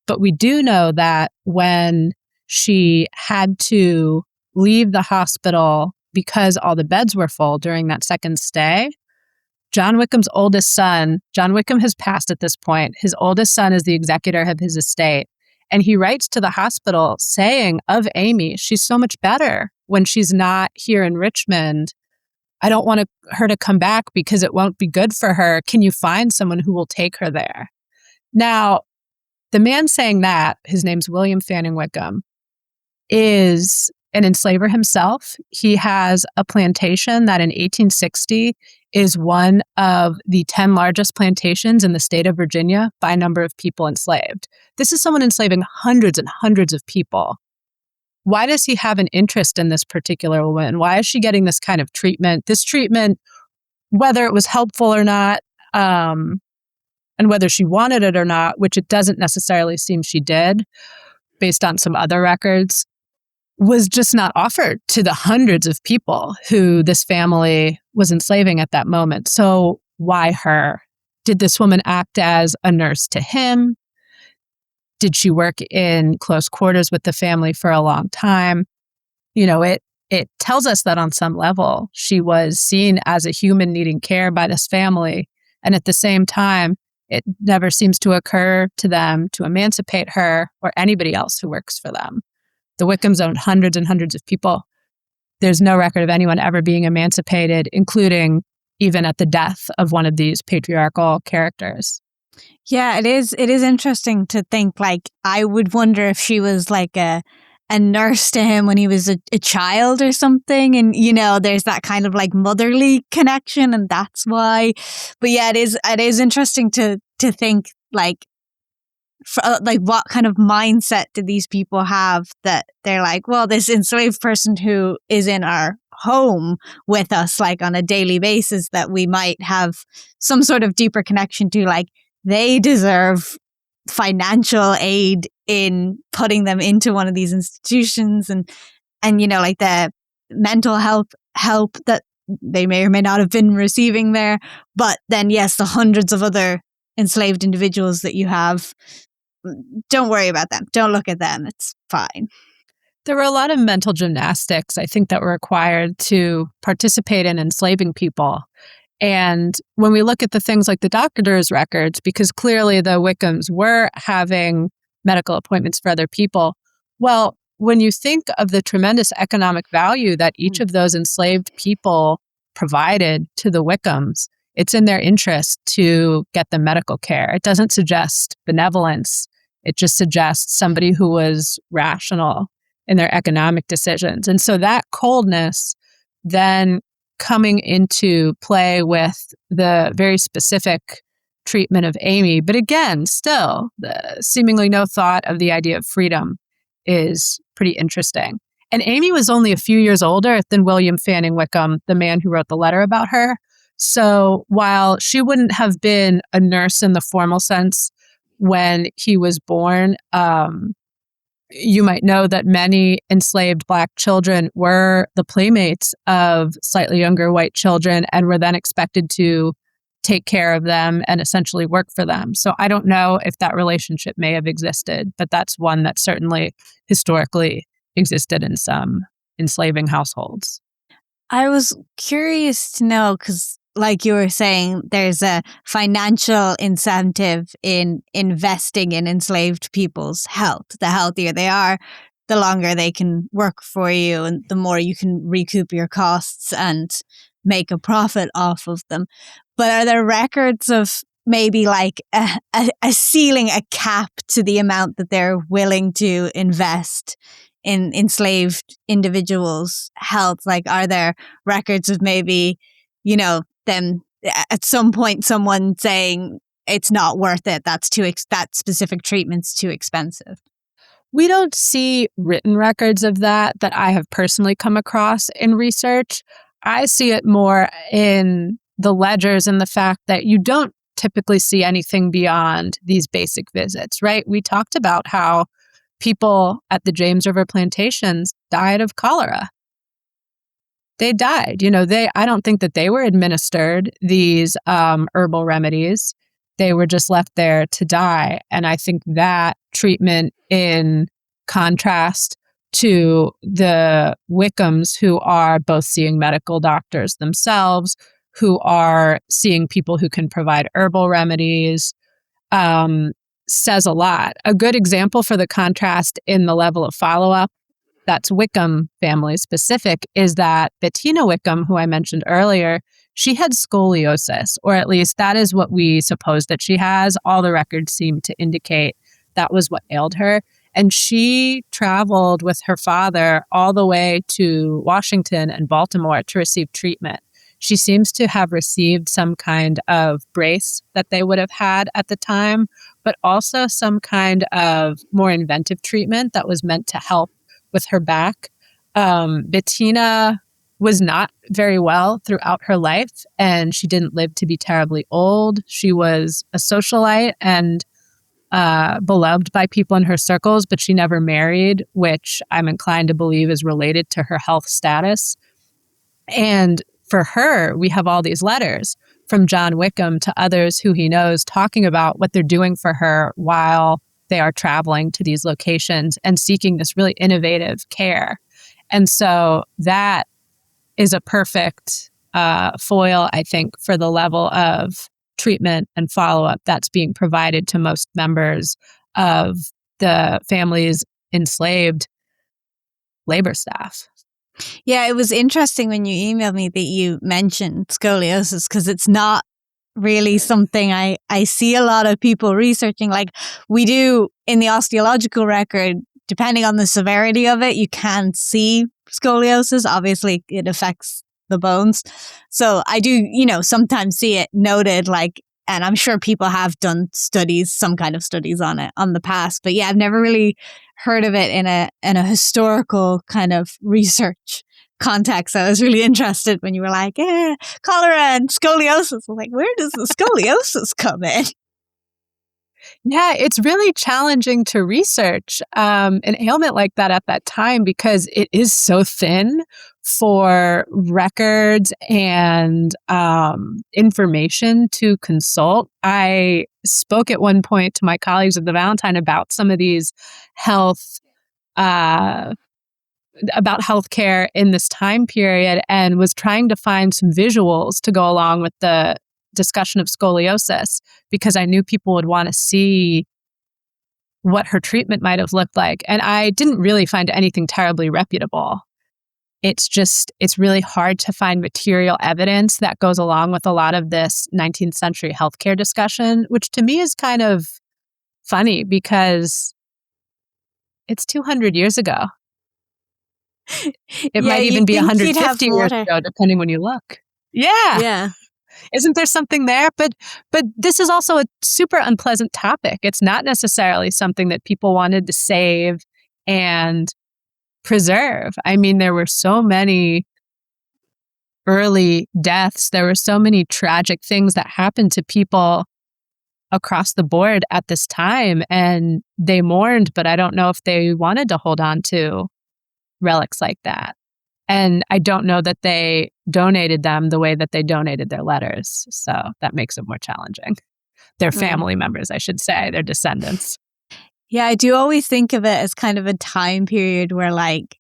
But we do know that when she had to leave the hospital because all the beds were full during that second stay, John Wickham's oldest son, John Wickham has passed at this point. His oldest son is the executor of his estate. And he writes to the hospital saying of Amy, she's so much better when she's not here in Richmond. I don't want her to come back because it won't be good for her. Can you find someone who will take her there? Now, the man saying that, his name's William Fanning Wickham, is an enslaver himself. He has a plantation that in 1860 is one of the 10 largest plantations in the state of Virginia by number of people enslaved. This is someone enslaving hundreds and hundreds of people. Why does he have an interest in this particular woman? Why is she getting this kind of treatment? This treatment, whether it was helpful or not, and whether she wanted it or not, which it doesn't necessarily seem she did, based on some other records, was just not offered to the hundreds of people who this family was enslaving at that moment. So why her? Did this woman act as a nurse to him? Did she work in close quarters with the family for a long time? It tells us that on some level, she was seen as a human needing care by this family. And at the same time, it never seems to occur to them to emancipate her or anybody else who works for them. The Wickhams owned hundreds and hundreds of people. There's no record of anyone ever being emancipated, including even at the death of one of these patriarchal characters. Yeah, it is. It is interesting to think, like, I would wonder if she was like a nurse to him when he was a child or something. And, there's that kind of like motherly connection, and that's why. But yeah, it is interesting to think like, like what kind of mindset do these people have that they're like, well, this enslaved person who is in our home with us like on a daily basis that we might have some sort of deeper connection to, like they deserve financial aid in putting them into one of these institutions, and like the mental health help that they may or may not have been receiving there. But then yes, the hundreds of other enslaved individuals that you have, don't worry about them. Don't look at them. It's fine. There were a lot of mental gymnastics, I think, that were required to participate in enslaving people. And when we look at the things like the doctor's records, because clearly the Wickhams were having medical appointments for other people, well, when you think of the tremendous economic value that each of those enslaved people provided to the Wickhams, it's in their interest to get them medical care. It doesn't suggest benevolence. It just suggests somebody who was rational in their economic decisions. And so that coldness then coming into play with the very specific treatment of Amy. But again, still, the seemingly no thought of the idea of freedom is pretty interesting. And Amy was only a few years older than William Fanning Wickham, the man who wrote the letter about her. So while she wouldn't have been a nurse in the formal sense when he was born, you might know that many enslaved Black children were the playmates of slightly younger white children and were then expected to take care of them and essentially work for them. So I don't know if that relationship may have existed, but that's one that certainly historically existed in some enslaving households. I was curious to know, because like you were saying, there's a financial incentive in investing in enslaved people's health. The healthier they are, the longer they can work for you and the more you can recoup your costs and make a profit off of them. But are there records of maybe like a ceiling, a cap to the amount that they're willing to invest in enslaved individuals' health? Like, are there records of maybe, them at some point someone saying it's not worth it, that specific treatment's too expensive? We don't see written records of that I have personally come across in research. I see it more in the ledgers and the fact that you don't typically see anything beyond these basic visits, right? We talked about how people at the James River plantations died of cholera. They died. I don't think that they were administered these herbal remedies. They were just left there to die. And I think that treatment, in contrast to the Wickhams, who are both seeing medical doctors themselves, who are seeing people who can provide herbal remedies, says a lot. A good example for the contrast in the level of follow-up that's Wickham family specific is that Bettina Wickham, who I mentioned earlier, she had scoliosis, or at least that is what we suppose that she has. All the records seem to indicate that was what ailed her. And she traveled with her father all the way to Washington and Baltimore to receive treatment. She seems to have received some kind of brace that they would have had at the time, but also some kind of more inventive treatment that was meant to help with her back. Bettina was not very well throughout her life, and she didn't live to be terribly old. She was a socialite and beloved by people in her circles, but she never married, which I'm inclined to believe is related to her health status. And for her, we have all these letters from John Wickham to others who he knows talking about what they're doing for her while they are traveling to these locations and seeking this really innovative care. And so that is a perfect foil, I think, for the level of treatment and follow-up that's being provided to most members of the family's enslaved labor staff. Yeah, it was interesting when you emailed me that you mentioned scoliosis, because it's not really something I see a lot of people researching. Like we do in the osteological record, depending on the severity of it, you can see scoliosis. Obviously, it affects the bones. So I do, sometimes see it noted, like, and I'm sure people have done studies, some kind of studies on it on the past. But yeah, I've never really heard of it in a historical kind of research context. I was really interested when you were like, cholera and scoliosis. I'm like, where does the scoliosis come in? Yeah, it's really challenging to research an ailment like that at that time because it is so thin for records and information to consult. I spoke at one point to my colleagues at the Valentine about some of these about healthcare in this time period and was trying to find some visuals to go along with the discussion of scoliosis because I knew people would want to see what her treatment might have looked like. And I didn't really find anything terribly reputable. It's really hard to find material evidence that goes along with a lot of this 19th century healthcare discussion, which to me is kind of funny because it's 200 years ago. It might even be 150 years ago, depending when you look. Yeah. Yeah. Isn't there something there? But this is also a super unpleasant topic. It's not necessarily something that people wanted to save and preserve. I mean, there were so many early deaths. There were so many tragic things that happened to people across the board at this time. And they mourned, but I don't know if they wanted to hold on to relics like that. And I don't know that they donated them the way that they donated their letters. So that makes it more challenging. Their family members, I should say, their descendants. Yeah, I do always think of it as kind of a time period where like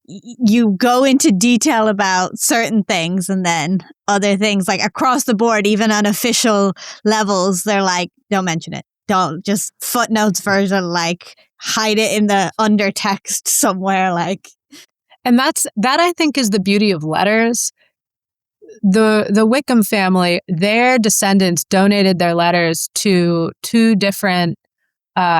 you go into detail about certain things and then other things like across the board, even on official levels, they're like, don't mention it. Don't, just footnotes version, like hide it in the undertext somewhere, like. And that I think is the beauty of letters. The Wickham family, their descendants donated their letters to two different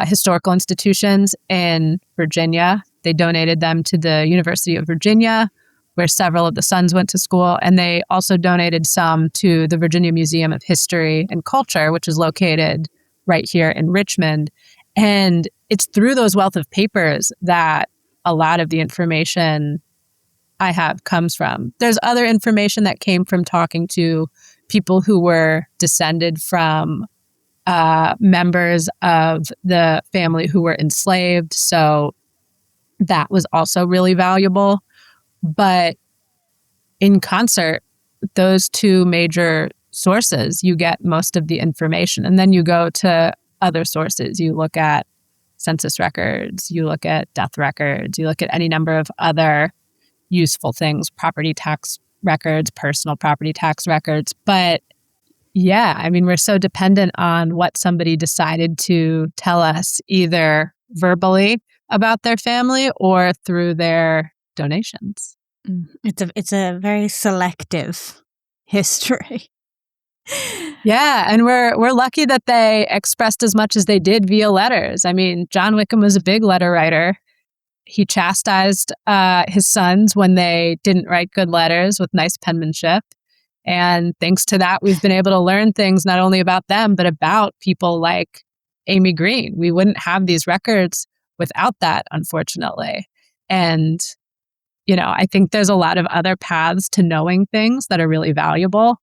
historical institutions in Virginia. They donated them to the University of Virginia, where several of the sons went to school, and they also donated some to the Virginia Museum of History and Culture, which is located right here in Richmond. And it's through those wealth of papers that a lot of the information I have comes from. There's other information that came from talking to people who were descended from members of the family who were enslaved. So that was also really valuable. But in concert, those two major sources, you get most of the information. And then you go to other sources. You look at census records, you look at death records, you look at any number of other useful things, property tax records, personal property tax records. But yeah, I mean, we're so dependent on what somebody decided to tell us, either verbally about their family or through their donations. It's a very selective history. Yeah, and we're lucky that they expressed as much as they did via letters. I mean, John Wickham was a big letter writer. He chastised his sons when they didn't write good letters with nice penmanship. And thanks to that, we've been able to learn things not only about them, but about people like Amy Green. We wouldn't have these records without that, unfortunately. And, I think there's a lot of other paths to knowing things that are really valuable.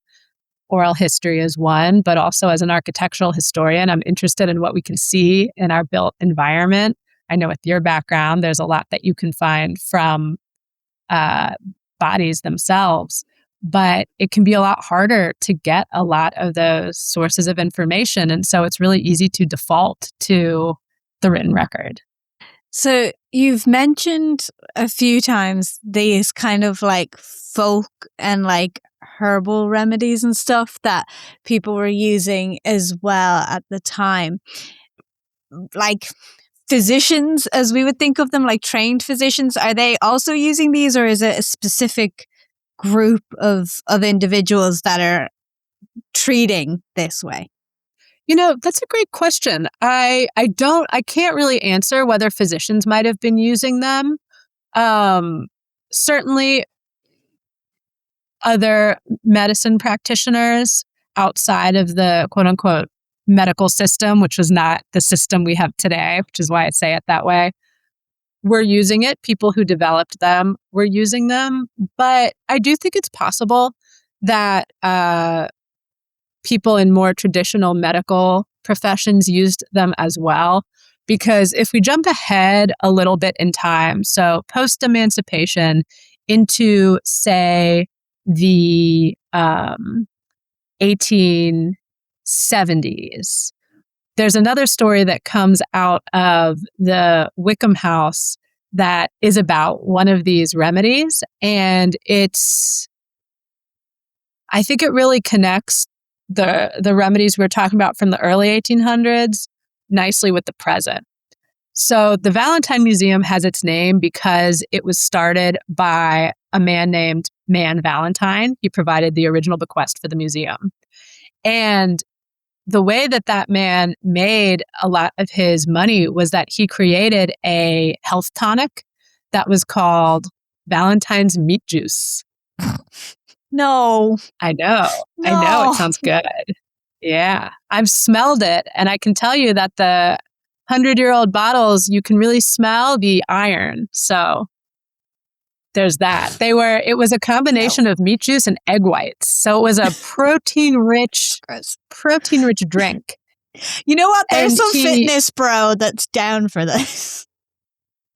Oral history is one, but also as an architectural historian, I'm interested in what we can see in our built environment. I know with your background, there's a lot that you can find from bodies themselves, but it can be a lot harder to get a lot of those sources of information. And so it's really easy to default to the written record. So you've mentioned a few times these kind of like folk and like herbal remedies and stuff that people were using as well at the time. Like physicians, as we would think of them, like trained physicians, are they also using these, or is it a specific group of individuals that are treating this way? That's a great question. I can't really answer whether physicians might have been using them. Certainly other medicine practitioners outside of the quote unquote medical system, which was not the system we have today, which is why I say it that way, were using it. People who developed them were using them. But I do think it's possible that people in more traditional medical professions used them as well. Because if we jump ahead a little bit in time, so post-emancipation into, say, the 1870s, there's another story that comes out of the Wickham House that is about one of these remedies. And I think it really connects the remedies we're talking about from the early 1800s nicely with the present. So the Valentine Museum has its name because it was started by a man named Man Valentine. He provided the original bequest for the museum. And the way that man made a lot of his money was that he created a health tonic that was called Valentine's Meat Juice. No. I know. No. I know. It sounds good. Yeah. I've smelled it, and I can tell you that the 100-year-old bottles, you can really smell the iron. So there's that. It was a combination of meat juice and egg whites. So it was a protein-rich drink. You know what? There's some fitness bro that's down for this.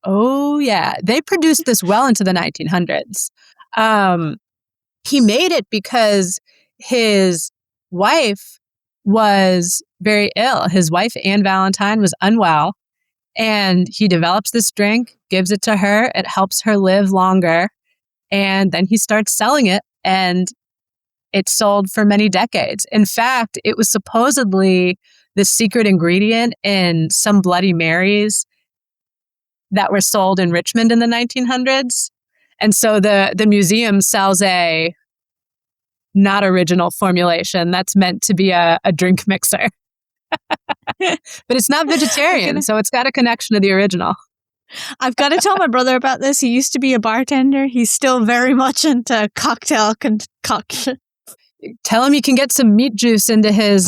Oh, yeah. They produced this well into the 1900s. He made it because his wife was very ill. His wife, Anne Valentine, was unwell. And he develops this drink, gives it to her. It helps her live longer. And then he starts selling it. And it sold for many decades. In fact, it was supposedly the secret ingredient in some Bloody Marys that were sold in Richmond in the 1900s. And so the museum sells a not original formulation that's meant to be a drink mixer. But it's not vegetarian, so it's got a connection to the original. I've got to tell my brother about this. He used to be a bartender. He's still very much into cocktail concoction. Tell him he can get some meat juice into his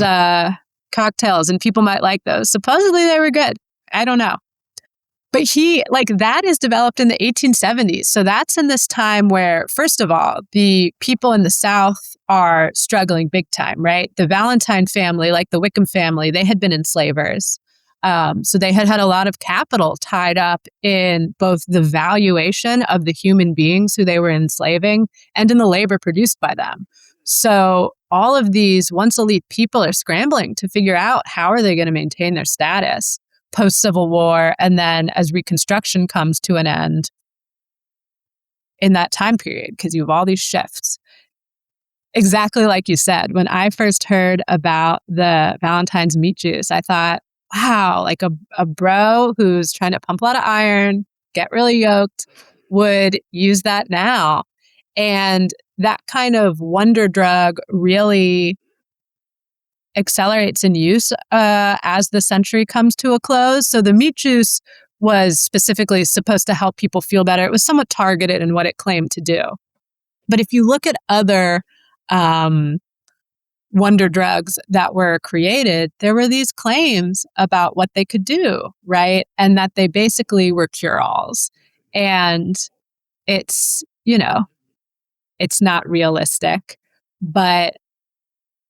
cocktails, and people might like those. Supposedly they were good. I don't know. But that is developed in the 1870s. So that's in this time where, first of all, the people in the South are struggling big time, right? The Valentine family, like the Wickham family, they had been enslavers. So they had a lot of capital tied up in both the valuation of the human beings who they were enslaving and in the labor produced by them. So all of these once elite people are scrambling to figure out how are they going to maintain their status post-Civil War, and then as Reconstruction comes to an end in that time period, because you have all these shifts. Exactly like you said, when I first heard about the Valentine's meat juice, I thought, wow, like a bro who's trying to pump a lot of iron, get really yoked, would use that now. And that kind of wonder drug really accelerates in use as the century comes to a close. So the meat juice was specifically supposed to help people feel better. It was somewhat targeted in what it claimed to do. But if you look at other wonder drugs that were created, there were these claims about what they could do, right? And that they basically were cure-alls. And it's not realistic, but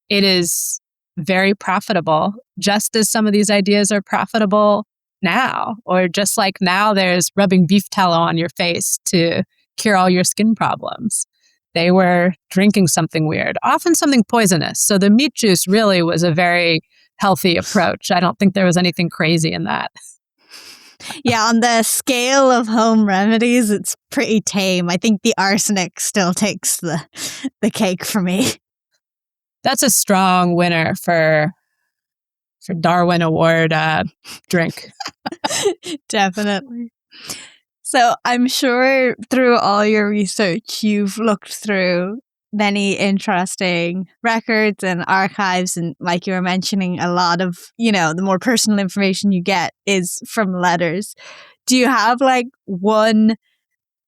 it is very profitable, just as some of these ideas are profitable now, or just like now there's rubbing beef tallow on your face to cure all your skin problems. They were drinking something weird, often something poisonous. So the meat juice really was a very healthy approach. I don't think there was anything crazy in that. Yeah, on the scale of home remedies, it's pretty tame. I think the arsenic still takes the cake for me. That's a strong winner for Darwin Award drink. Definitely. So I'm sure through all your research, you've looked through many interesting records and archives. And like you were mentioning, a lot of, the more personal information you get is from letters. Do you have like one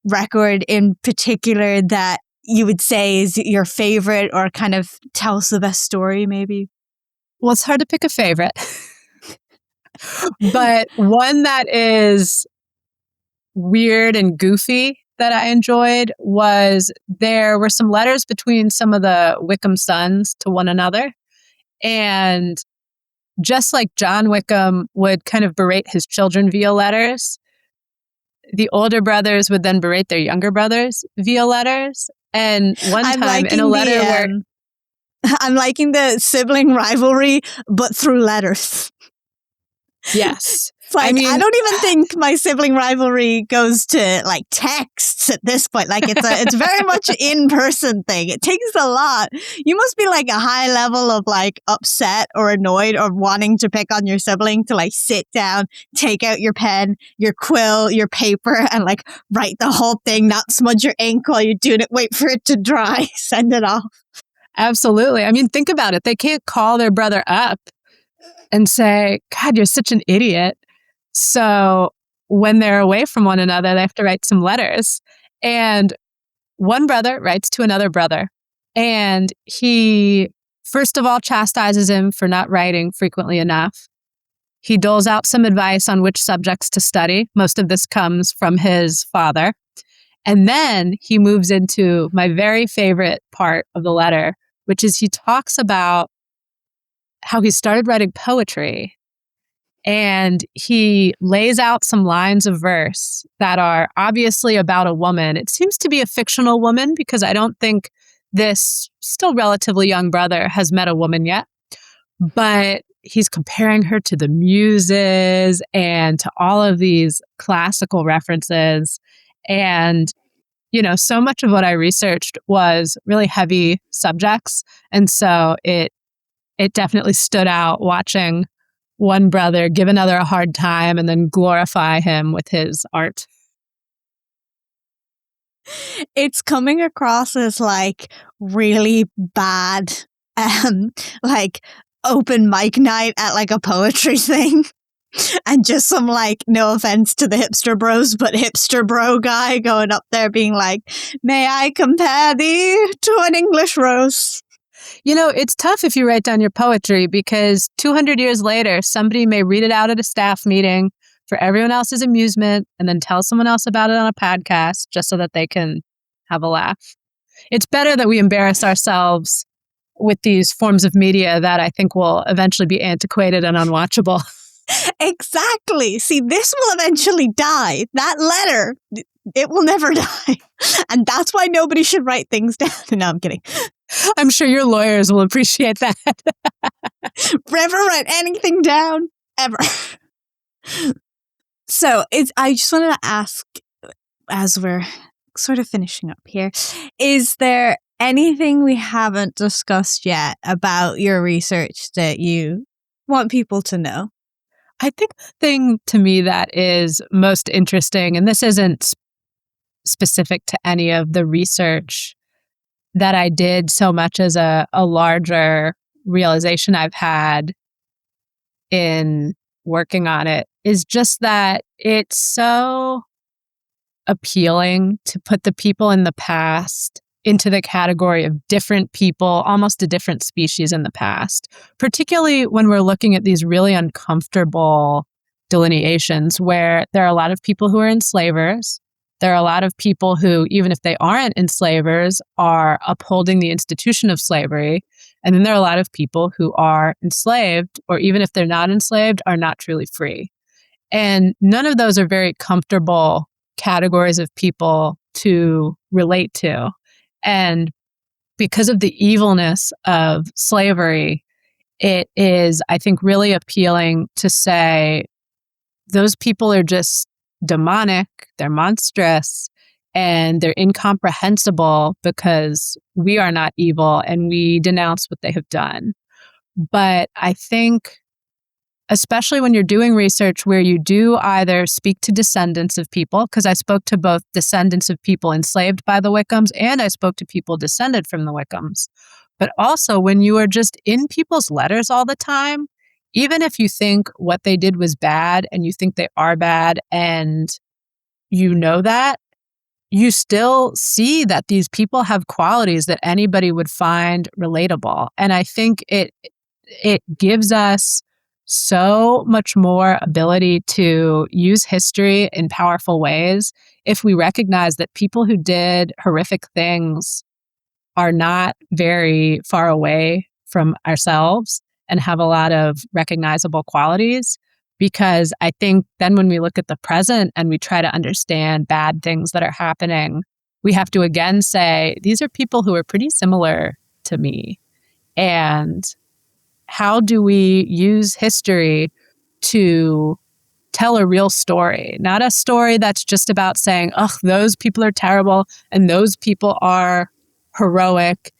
record in particular that you would say is your favorite, or kind of tells the best story maybe? Well, it's hard to pick a favorite, but one that is weird and goofy that I enjoyed was there were some letters between some of the Wickham sons to one another. And just like John Wickham would kind of berate his children via letters, the older brothers would then berate their younger brothers via letters. And one time in a letter where... I'm liking the sibling rivalry, but through letters. Yes. It's like, I don't even think my sibling rivalry goes to like texts at this point. Like it's very much an in-person thing. It takes a lot. You must be like a high level of like upset or annoyed or wanting to pick on your sibling to like sit down, take out your pen, your quill, your paper, and like write the whole thing, not smudge your ink while you're doing it, wait for it to dry, send it off. Absolutely. I mean, think about it. They can't call their brother up and say, God, you're such an idiot. So when they're away from one another, they have to write some letters. And one brother writes to another brother. And he, first of all, chastises him for not writing frequently enough. He doles out some advice on which subjects to study. Most of this comes from his father. And then he moves into my very favorite part of the letter, which is he talks about how he started writing poetry. And he lays out some lines of verse that are obviously about a woman. It seems to be a fictional woman because I don't think this still relatively young brother has met a woman yet. But he's comparing her to the muses and to all of these classical references. And, so much of what I researched was really heavy subjects. And so it definitely stood out watching one brother give another a hard time and then glorify him with his art. It's coming across as like really bad, like open mic night at like a poetry thing. And just some like, no offense to the hipster bros, but hipster bro guy going up there being like, may I compare thee to an English rose? It's tough if you write down your poetry because 200 years later, somebody may read it out at a staff meeting for everyone else's amusement and then tell someone else about it on a podcast just so that they can have a laugh. It's better that we embarrass ourselves with these forms of media that I think will eventually be antiquated and unwatchable. Exactly. See, this will eventually die. That letter, it will never die. And that's why nobody should write things down. No, I'm kidding. I'm sure your lawyers will appreciate that. Never write anything down, ever. So I just wanted to ask, as we're sort of finishing up here, is there anything we haven't discussed yet about your research that you want people to know? I think the thing to me that is most interesting, and this isn't specific to any of the research that I did so much as a larger realization I've had in working on it, is just that it's so appealing to put the people in the past into the category of different people, almost a different species in the past, particularly when we're looking at these really uncomfortable delineations where there are a lot of people who are enslavers. There are a lot of people who, even if they aren't enslavers, are upholding the institution of slavery. And then there are a lot of people who are enslaved, or even if they're not enslaved, are not truly free. And none of those are very comfortable categories of people to relate to. And because of the evilness of slavery, it is, I think, really appealing to say those people are just demonic, they're monstrous, and they're incomprehensible because we are not evil and we denounce what they have done. But I think especially when you're doing research where you do either speak to descendants of people, because I spoke to both descendants of people enslaved by the Wickhams and I spoke to people descended from the Wickhams. But also when you are just in people's letters all the time, even if you think what they did was bad and you think they are bad and you know that, you still see that these people have qualities that anybody would find relatable. And I think it gives us so much more ability to use history in powerful ways if we recognize that people who did horrific things are not very far away from ourselves and have a lot of recognizable qualities. Because I think then when we look at the present and we try to understand bad things that are happening, we have to again say, these are people who are pretty similar to me. And how do we use history to tell a real story? Not a story that's just about saying, ugh, those people are terrible and those people are heroic,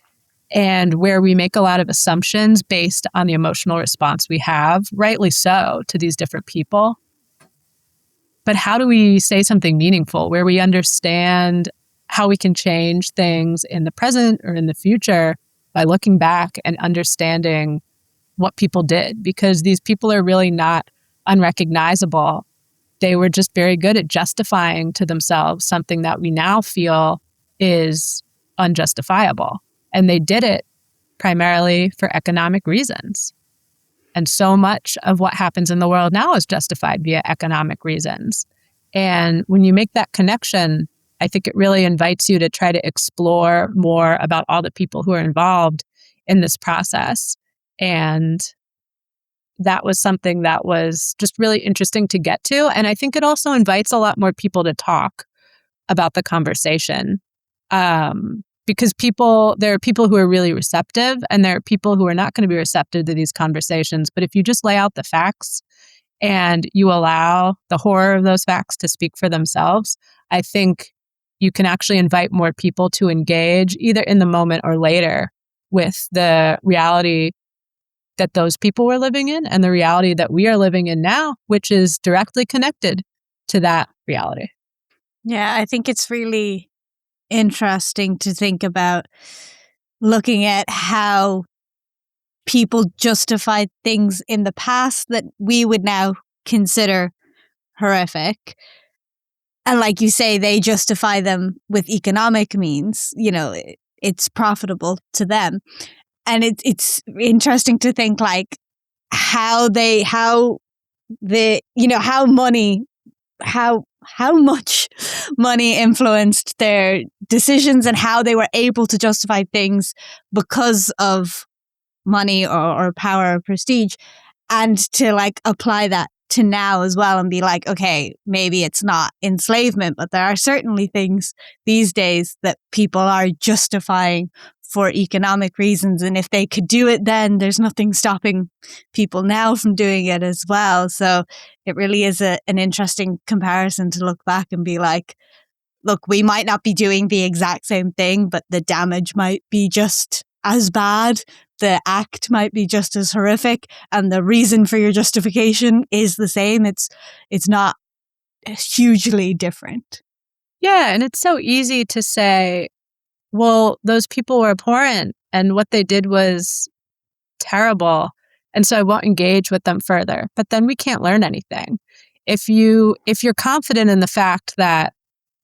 and where we make a lot of assumptions based on the emotional response we have, rightly so, to these different people. But how do we say something meaningful where we understand how we can change things in the present or in the future by looking back and understanding what people did? Because these people are really not unrecognizable. They were just very good at justifying to themselves something that we now feel is unjustifiable. And they did it primarily for economic reasons. And so much of what happens in the world now is justified via economic reasons. And when you make that connection, I think it really invites you to try to explore more about all the people who are involved in this process. And that was something that was just really interesting to get to. And I think it also invites a lot more people to talk about the conversation. Because there are people who are really receptive and there are people who are not going to be receptive to these conversations. But if you just lay out the facts and you allow the horror of those facts to speak for themselves, I think you can actually invite more people to engage either in the moment or later with the reality that those people were living in and the reality that we are living in now, which is directly connected to that reality. Yeah, I think it's really interesting to think about looking at how people justified things in the past that we would now consider horrific. And like you say, they justify them with economic means. You know, it's profitable to them. And it's interesting to think like how much money influenced their decisions and how they were able to justify things because of money or power or prestige, and to like apply that to now as well and be like, okay, maybe it's not enslavement, but there are certainly things these days that people are justifying for economic reasons. And if they could do it then, there's nothing stopping people now from doing it as well. So it really is an interesting comparison to look back and be like, look, we might not be doing the exact same thing, but the damage might be just as bad. The act might be just as horrific, and the reason for your justification is the same. It's not hugely different. Yeah, and it's so easy to say, well, those people were abhorrent and what they did was terrible, and so I won't engage with them further. But then we can't learn anything. If you're confident in the fact that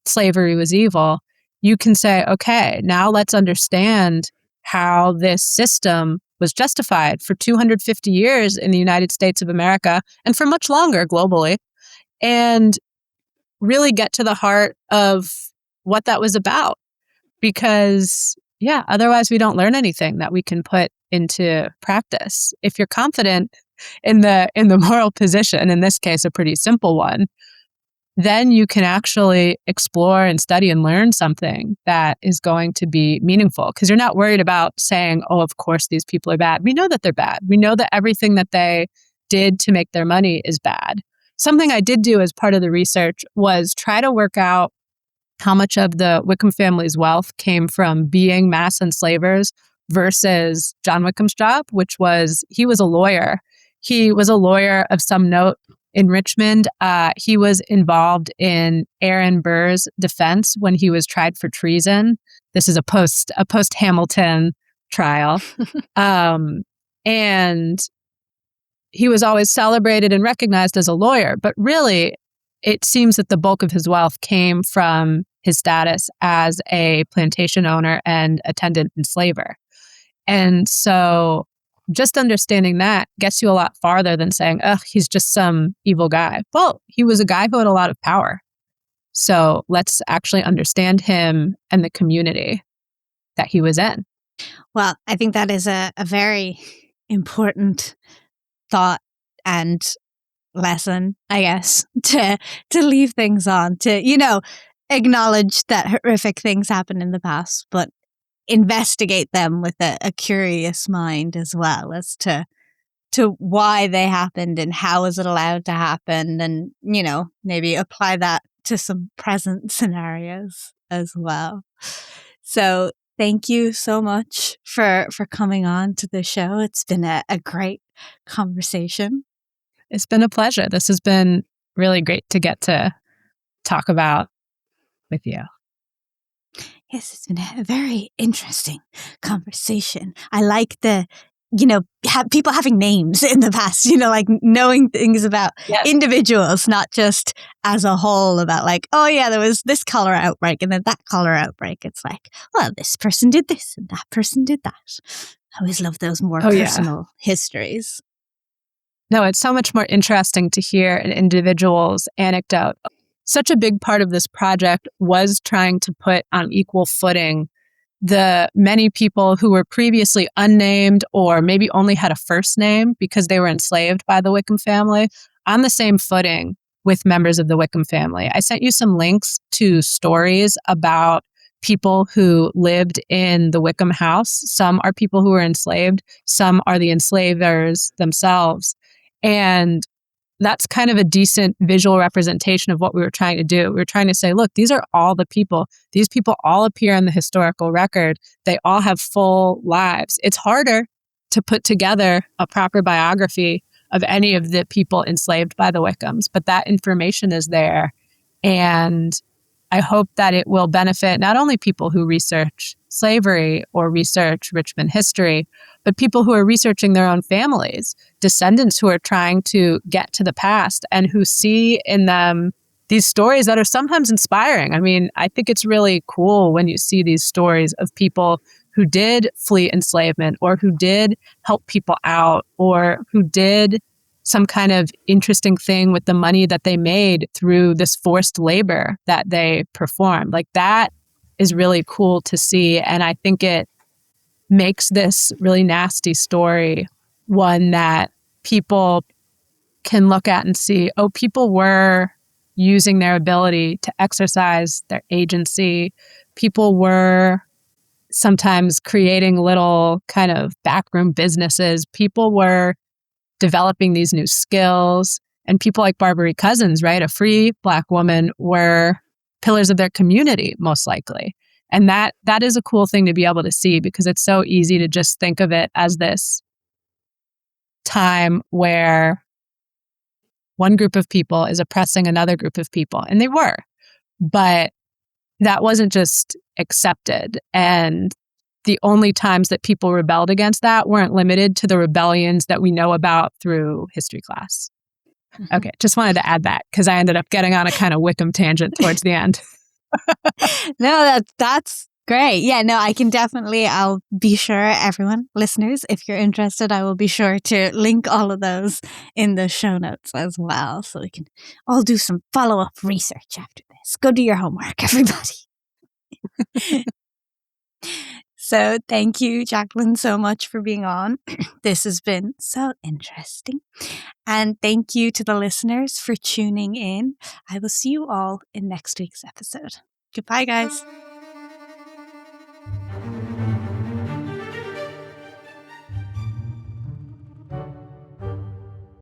slavery was evil, you can say, okay, now let's understand how this system was justified for 250 years in the United States of America and for much longer globally, and really get to the heart of what that was about. Because, yeah, otherwise we don't learn anything that we can put into practice. If you're confident in the moral position, in this case, a pretty simple one, then you can actually explore and study and learn something that is going to be meaningful, because you're not worried about saying, oh, of course, these people are bad. We know that they're bad. We know that everything that they did to make their money is bad. Something I did do as part of the research was try to work out how much of the Wickham family's wealth came from being mass enslavers versus John Wickham's job, which was he was a lawyer. He was a lawyer of some note in Richmond. He was involved in Aaron Burr's defense when he was tried for treason. This is a post Hamilton trial. And he was always celebrated and recognized as a lawyer, but really it seems that the bulk of his wealth came from his status as a plantation owner and attendant enslaver. And so just understanding that gets you a lot farther than saying, oh, he's just some evil guy. Well, he was a guy who had a lot of power. So let's actually understand him and the community that he was in. Well, I think that is a very important thought and lesson, I guess, to leave things on, to, acknowledge that horrific things happened in the past, but investigate them with a curious mind as well as to why they happened and how is it allowed to happen, and, maybe apply that to some present scenarios as well. So thank you so much for coming on to the show. It's been a great conversation. It's been a pleasure. This has been really great to get to talk about with you. Yes, it's been a very interesting conversation. I like the, people having names in the past, like knowing things about individuals, not just as a whole about like, oh yeah, there was this cholera outbreak and then that cholera outbreak. It's like, well, this person did this and that person did that. I always love those more personal histories. No, it's so much more interesting to hear an individual's anecdote. Such a big part of this project was trying to put on equal footing the many people who were previously unnamed or maybe only had a first name because they were enslaved by the Wickham family on the same footing with members of the Wickham family. I sent you some links to stories about people who lived in the Wickham House. Some are people who were enslaved. Some are the enslavers themselves. And that's kind of a decent visual representation of what we were trying to do. We were trying to say, look, these are all the people. These people all appear in the historical record. They all have full lives. It's harder to put together a proper biography of any of the people enslaved by the Wickhams, but that information is there. And I hope that it will benefit not only people who research slavery or research Richmond history, but people who are researching their own families, descendants who are trying to get to the past and who see in them these stories that are sometimes inspiring. I mean, I think it's really cool when you see these stories of people who did flee enslavement or who did help people out or who did some kind of interesting thing with the money that they made through this forced labor that they performed. Like, that is really cool to see. And I think it makes this really nasty story one that people can look at and see, oh, people were using their ability to exercise their agency. People were sometimes creating little kind of backroom businesses. People were developing these new skills. And people like Barbary Cousins, right, a free Black woman, were pillars of their community, most likely. And that is a cool thing to be able to see, because it's so easy to just think of it as this time where one group of people is oppressing another group of people. And they were. But that wasn't just accepted. And the only times that people rebelled against that weren't limited to the rebellions that we know about through history class. Okay, just wanted to add that because I ended up getting on a kind of Wickham tangent towards the end. No, that's great. Yeah, no, I'll be sure, everyone, listeners, if you're interested, I will be sure to link all of those in the show notes as well, so we can all do some follow-up research after this. Go do your homework, everybody. So thank you, Jacqueline, so much for being on. This has been so interesting. And thank you to the listeners for tuning in. I will see you all in next week's episode. Goodbye, guys.